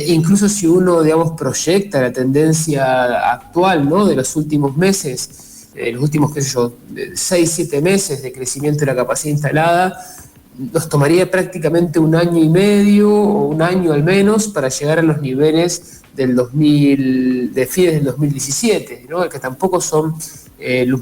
Incluso si uno, digamos, proyecta la tendencia actual, ¿no?, de los últimos meses, los últimos, 6-7 meses de crecimiento de la capacidad instalada, nos tomaría prácticamente 1 año y medio o 1 año al menos para llegar a los niveles de fines del 2017, ¿no?, que tampoco son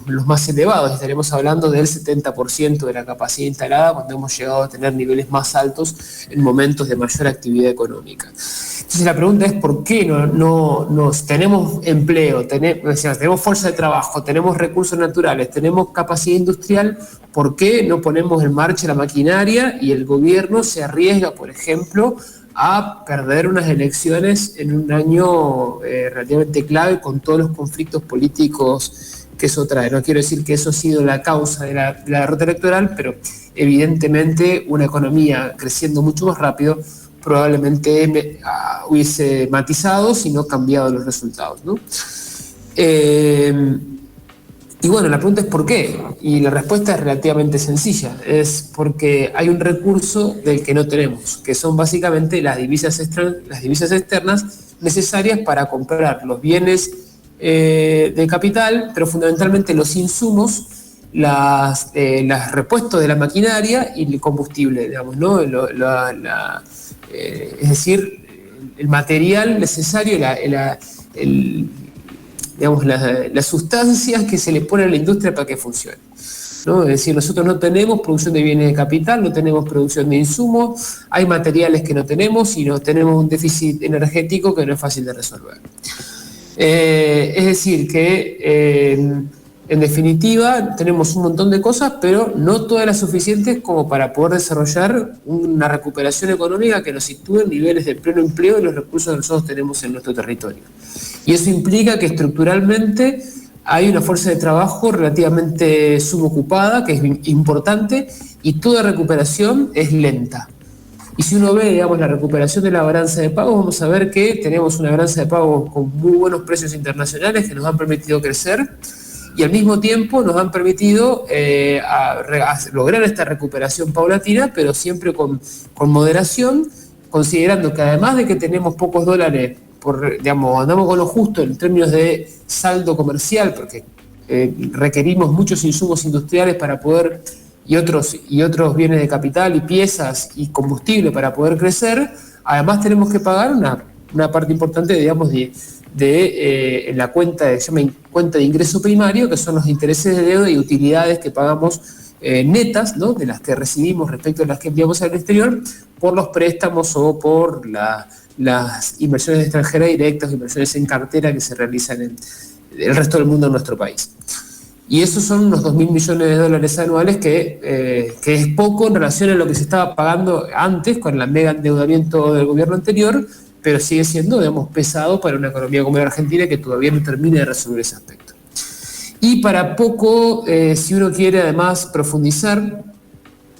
los más elevados. Estaremos hablando del 70% de la capacidad instalada cuando hemos llegado a tener niveles más altos en momentos de mayor actividad económica. Entonces la pregunta es ¿por qué no tenemos empleo, tenemos fuerza de trabajo, tenemos recursos naturales, tenemos capacidad industrial? ¿Por qué no ponemos en marcha la maquinaria y el gobierno se arriesga, por ejemplo, a perder unas elecciones en un año relativamente clave con todos los conflictos políticos que eso trae? No quiero decir que eso ha sido la causa de la derrota electoral, pero evidentemente una economía creciendo mucho más rápido probablemente hubiese matizado, si no cambiado los resultados, ¿no? Y bueno, la pregunta es ¿por qué? Y la respuesta es relativamente sencilla. Es porque hay un recurso del que no tenemos, que son básicamente las divisas externas necesarias para comprar los bienes de capital, pero fundamentalmente los insumos, los repuestos de la maquinaria y el combustible, digamos, ¿no? Es decir, el material necesario, las sustancias que se le ponen a la industria para que funcione, ¿no? Es decir, nosotros no tenemos producción de bienes de capital, no tenemos producción de insumos, hay materiales que no tenemos y no tenemos un déficit energético que no es fácil de resolver. Es decir, que en definitiva tenemos un montón de cosas, pero no todas las suficientes como para poder desarrollar una recuperación económica que nos sitúe en niveles de pleno empleo y los recursos que nosotros tenemos en nuestro territorio. Y eso implica que estructuralmente hay una fuerza de trabajo relativamente subocupada, que es importante, y toda recuperación es lenta. Y si uno ve, digamos, la recuperación de la balanza de pagos, vamos a ver que tenemos una balanza de pagos con muy buenos precios internacionales que nos han permitido crecer y al mismo tiempo nos han permitido lograr esta recuperación paulatina, pero siempre con moderación, considerando que además de que tenemos pocos dólares, andamos con lo justo en términos de saldo comercial, porque requerimos muchos insumos industriales para poder, y otros bienes de capital y piezas y combustible para poder crecer. Además tenemos que pagar una parte importante, digamos, en la cuenta de ingreso primario, que son los intereses de deuda y utilidades que pagamos netas, ¿no?, de las que recibimos respecto a las que enviamos al exterior, por los préstamos o por las inversiones extranjeras directas, inversiones en cartera que se realizan en el resto del mundo en nuestro país. Y esos son unos 2.000 millones de dólares anuales que es poco en relación a lo que se estaba pagando antes con el mega endeudamiento del gobierno anterior, pero sigue siendo, digamos, pesado para una economía como la Argentina que todavía no termina de resolver ese aspecto. Y para poco, si uno quiere además profundizar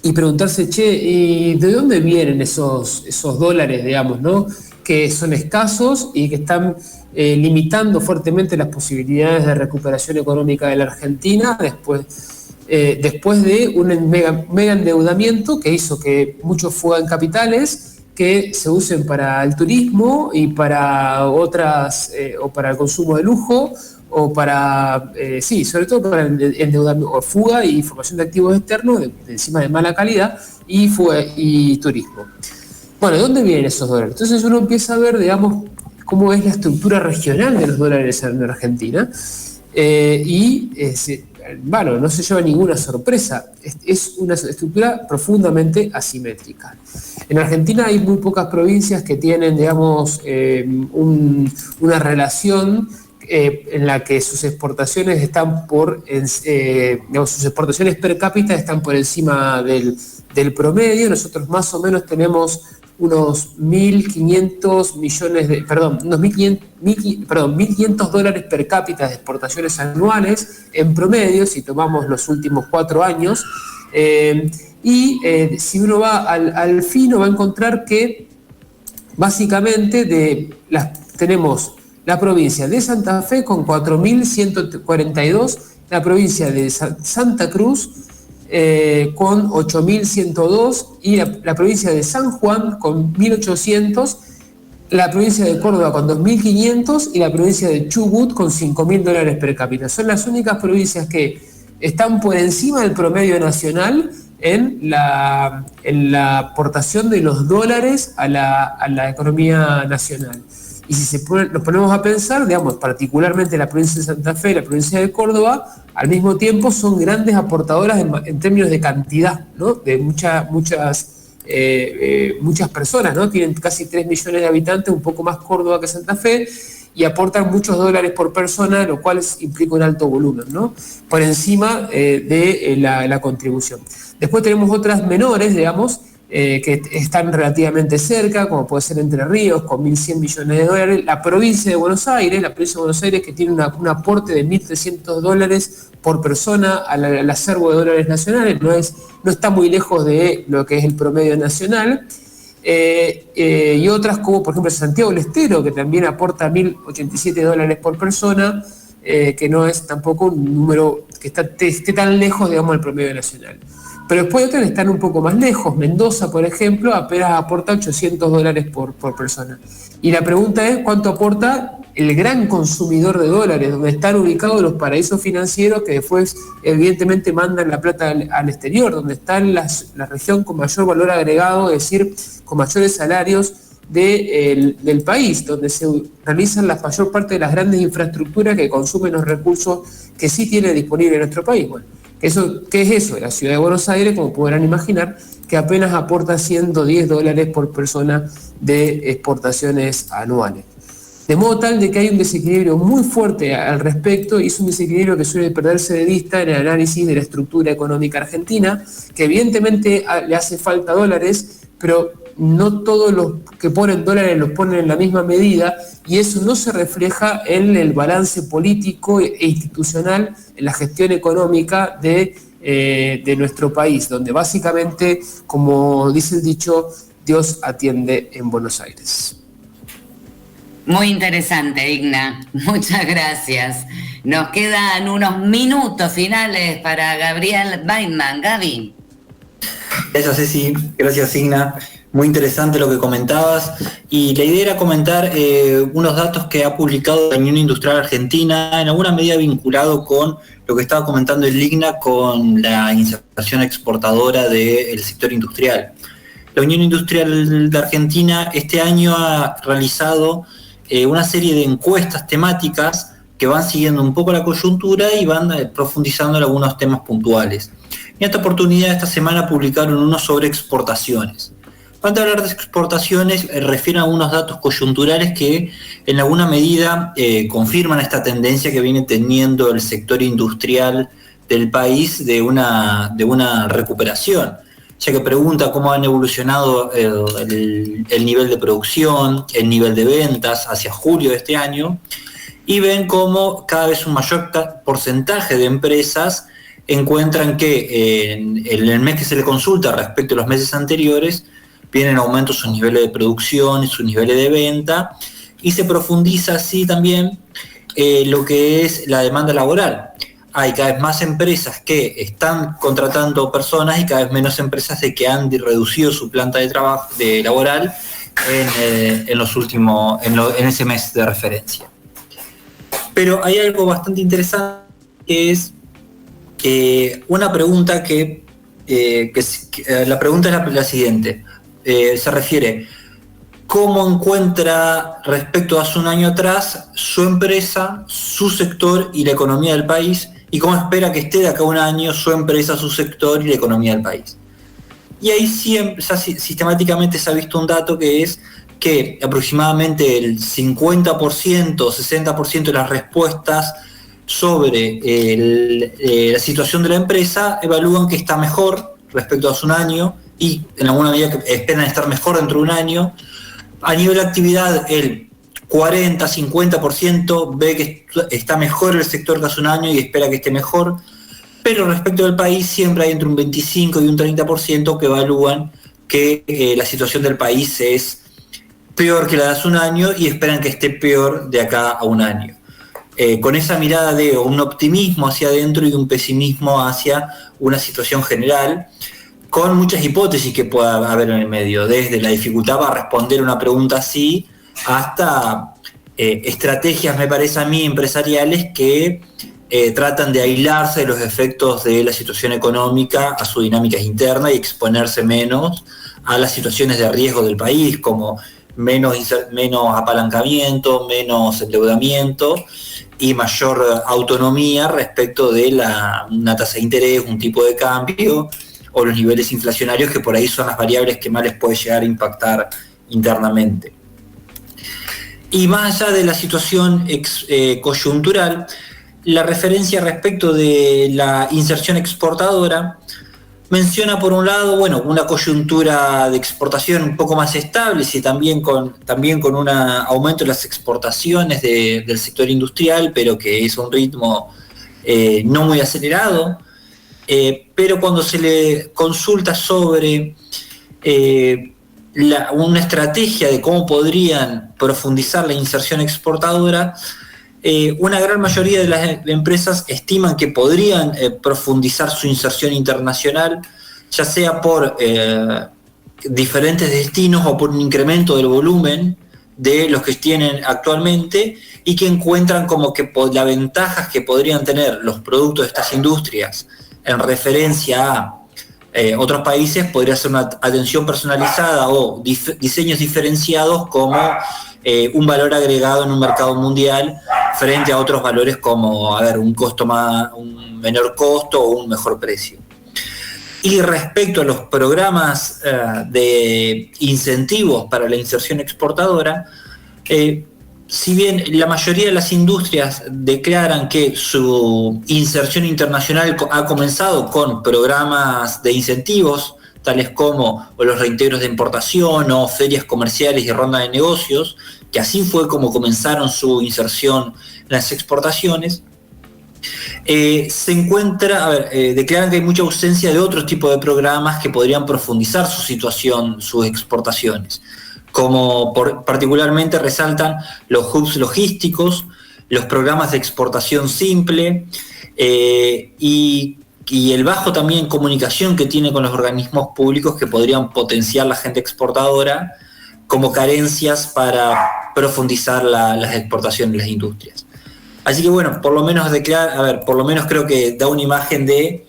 y preguntarse, ¿y de dónde vienen esos dólares, digamos, ¿no? Que son escasos y que están limitando fuertemente las posibilidades de recuperación económica de la Argentina después de un mega endeudamiento que hizo que muchos fugan capitales que se usen para el turismo y para otras, o para el consumo de lujo, o para, sobre todo para el endeudamiento, o fuga y formación de activos externos, de encima de mala calidad, y turismo. Bueno, ¿de dónde vienen esos dólares? Entonces uno empieza a ver, digamos, cómo es la estructura regional de los dólares en Argentina, no se lleva ninguna sorpresa. Es una estructura profundamente asimétrica. En Argentina hay muy pocas provincias que tienen, digamos, una relación en la que sus exportaciones están sus exportaciones per cápita están por encima del promedio. Nosotros más o menos tenemos unos 1.500 dólares per cápita de exportaciones anuales en promedio, si tomamos los últimos 4 años. Si uno va al fino va a encontrar que básicamente tenemos la provincia de Santa Fe con 4.142, la provincia de Santa Cruz con 8.102 y la provincia de San Juan con 1.800, la provincia de Córdoba con 2.500 y la provincia de Chubut con 5.000 dólares per cápita. Son las únicas provincias que están por encima del promedio nacional en la aportación de los dólares a la economía nacional. Y si nos ponemos a pensar, digamos, particularmente la provincia de Santa Fe y la provincia de Córdoba, al mismo tiempo son grandes aportadoras en términos de cantidad, ¿no? De muchas personas, ¿no? Tienen casi 3 millones de habitantes, un poco más Córdoba que Santa Fe, y aportan muchos dólares por persona, lo cual implica un alto volumen, ¿no? Por encima de la contribución. Después tenemos otras menores, digamos, que están relativamente cerca, como puede ser Entre Ríos, con 1.100 millones de dólares, la provincia de Buenos Aires, que tiene un aporte de 1.300 dólares por persona al acervo de dólares nacionales, no está muy lejos de lo que es el promedio nacional, y otras como por ejemplo Santiago del Estero, que también aporta 1.087 dólares por persona, que no es tampoco un número que esté tan lejos, digamos, del promedio nacional. Pero después otras están un poco más lejos. Mendoza, por ejemplo, apenas aporta 800 dólares por persona. Y la pregunta es, ¿cuánto aporta el gran consumidor de dólares, donde están ubicados los paraísos financieros que después evidentemente mandan la plata al exterior, donde está la región con mayor valor agregado, es decir, con mayores salarios del país, donde se realizan la mayor parte de las grandes infraestructuras que consumen los recursos que sí tiene disponible nuestro país? Bueno, ¿qué es eso? La ciudad de Buenos Aires, como podrán imaginar, que apenas aporta 110 dólares por persona de exportaciones anuales. De modo tal de que hay un desequilibrio muy fuerte al respecto, y es un desequilibrio que suele perderse de vista en el análisis de la estructura económica argentina, que evidentemente le hace falta dólares, pero no todos los que ponen dólares los ponen en la misma medida, y eso no se refleja en el balance político e institucional, en la gestión económica de nuestro país, donde básicamente, como dice el dicho, Dios atiende en Buenos Aires. Muy interesante, Igna. Muchas gracias. Nos quedan unos minutos finales para Gabriel Weinman. Gaby. Gracias, Ceci. Gracias, Igna. Muy interesante lo que comentabas. Y la idea era comentar unos datos que ha publicado la Unión Industrial Argentina, en alguna medida vinculado con lo que estaba comentando el Igna con la inserción exportadora del sector industrial. La Unión Industrial de Argentina este año ha realizado una serie de encuestas temáticas que van siguiendo un poco la coyuntura y van profundizando en algunos temas puntuales. En esta oportunidad, esta semana publicaron uno sobre exportaciones. Cuando hablar de exportaciones, refieren a algunos datos coyunturales que en alguna medida confirman esta tendencia que viene teniendo el sector industrial del país de una recuperación, ya que pregunta cómo han evolucionado el nivel de producción, el nivel de ventas hacia julio de este año, y ven cómo cada vez un mayor porcentaje de empresas encuentran que en el mes que se le consulta respecto a los meses anteriores vienen en aumento sus niveles de producción y sus niveles de venta, y se profundiza así también lo que es la demanda laboral. Hay cada vez más empresas que están contratando personas y cada vez menos empresas que han reducido su planta de trabajo laboral en ese mes de referencia. Pero hay algo bastante interesante, que es una pregunta la pregunta es la siguiente. Se refiere: ¿cómo encuentra respecto a hace un año atrás su empresa, su sector y la economía del país? ¿Y cómo espera que esté de acá a un año su empresa, su sector y la economía del país? Y ahí siempre, sistemáticamente se ha visto un dato, que es que aproximadamente el 50%, 60% de las respuestas sobre la situación de la empresa evalúan que está mejor respecto a hace un año, y en alguna medida esperan estar mejor dentro de un año. A nivel de actividad, el 40-50% ve que está mejor el sector que hace un año y espera que esté mejor, pero respecto del país siempre hay entre un 25 y un 30% que evalúan que la situación del país es peor que la de hace un año y esperan que esté peor de acá a un año. Con esa mirada de un optimismo hacia adentro y un pesimismo hacia una situación general, con muchas hipótesis que pueda haber en el medio, desde la dificultad para responder una pregunta así, hasta estrategias, me parece a mí, empresariales que tratan de aislarse de los efectos de la situación económica a su dinámica interna y exponerse menos a las situaciones de riesgo del país, como menos apalancamiento, menos endeudamiento y mayor autonomía respecto de una tasa de interés, un tipo de cambio o los niveles inflacionarios, que por ahí son las variables que más les puede llegar a impactar internamente. Y más allá de la situación coyuntural, la referencia respecto de la inserción exportadora menciona, por un lado, una coyuntura de exportación un poco más estable, y también con un aumento de las exportaciones del sector industrial, pero que es un ritmo no muy acelerado. Pero cuando se le consulta sobre una estrategia de cómo podrían profundizar la inserción exportadora, una gran mayoría de las empresas estiman que podrían profundizar su inserción internacional, ya sea por diferentes destinos o por un incremento del volumen de los que tienen actualmente, y que encuentran como que las ventajas que podrían tener los productos de estas industrias en referencia a otros países podría ser una atención personalizada o diseños diferenciados como un valor agregado en un mercado mundial frente a otros valores como un menor costo o un mejor precio. Y respecto a los programas de incentivos para la inserción exportadora, si bien la mayoría de las industrias declaran que su inserción internacional ha comenzado con programas de incentivos, tales como los reintegros de importación o ferias comerciales y rondas de negocios, que así fue como comenzaron su inserción en las exportaciones, declaran que hay mucha ausencia de otros tipos de programas que podrían profundizar su situación, sus exportaciones, como particularmente resaltan los hubs logísticos, los programas de exportación simple y el bajo también comunicación que tiene con los organismos públicos, que podrían potenciar la agenda exportadora como carencias para profundizar las exportaciones de las industrias. Así que por lo menos creo que da una imagen de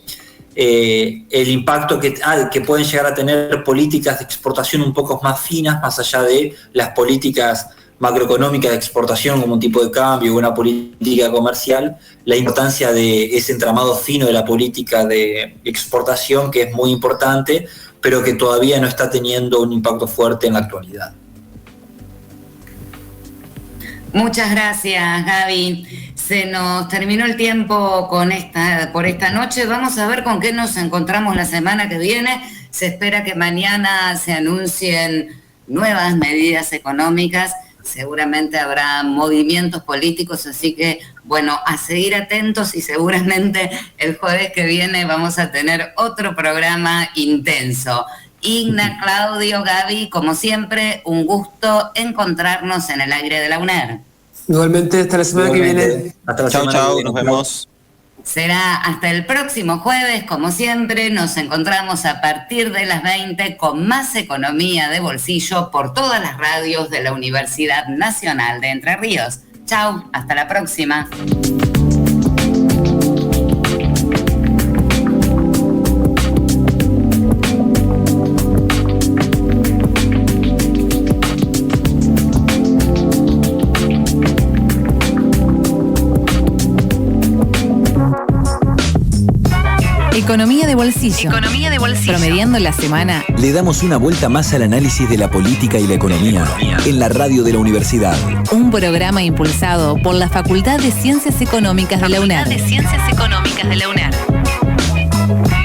el impacto que pueden llegar a tener políticas de exportación un poco más finas, más allá de las políticas macroeconómicas de exportación como un tipo de cambio o una política comercial, la importancia de ese entramado fino de la política de exportación, que es muy importante pero que todavía no está teniendo un impacto fuerte en la actualidad. Muchas gracias, Gaby. Se nos terminó el tiempo por esta noche. Vamos a ver con qué nos encontramos la semana que viene. Se espera que mañana se anuncien nuevas medidas económicas. Seguramente habrá movimientos políticos, así que, bueno, a seguir atentos, y seguramente el jueves que viene vamos a tener otro programa intenso. Igna, Claudio, Gaby, como siempre, un gusto encontrarnos en el aire de la UNER. Igualmente, hasta la semana que viene. Hasta la semana Chau, que viene. nos vemos. Será hasta el próximo jueves, como siempre, nos encontramos a partir de las 20 con más economía de bolsillo por todas las radios de la Universidad Nacional de Entre Ríos. Chau, hasta la próxima. Economía de bolsillo. Economía de bolsillo. Promediando la semana. Le damos una vuelta más al análisis de la política y la economía en la radio de la universidad. Un programa impulsado por la Facultad de Ciencias Económicas de la UNER. Facultad de Ciencias Económicas de la UNER.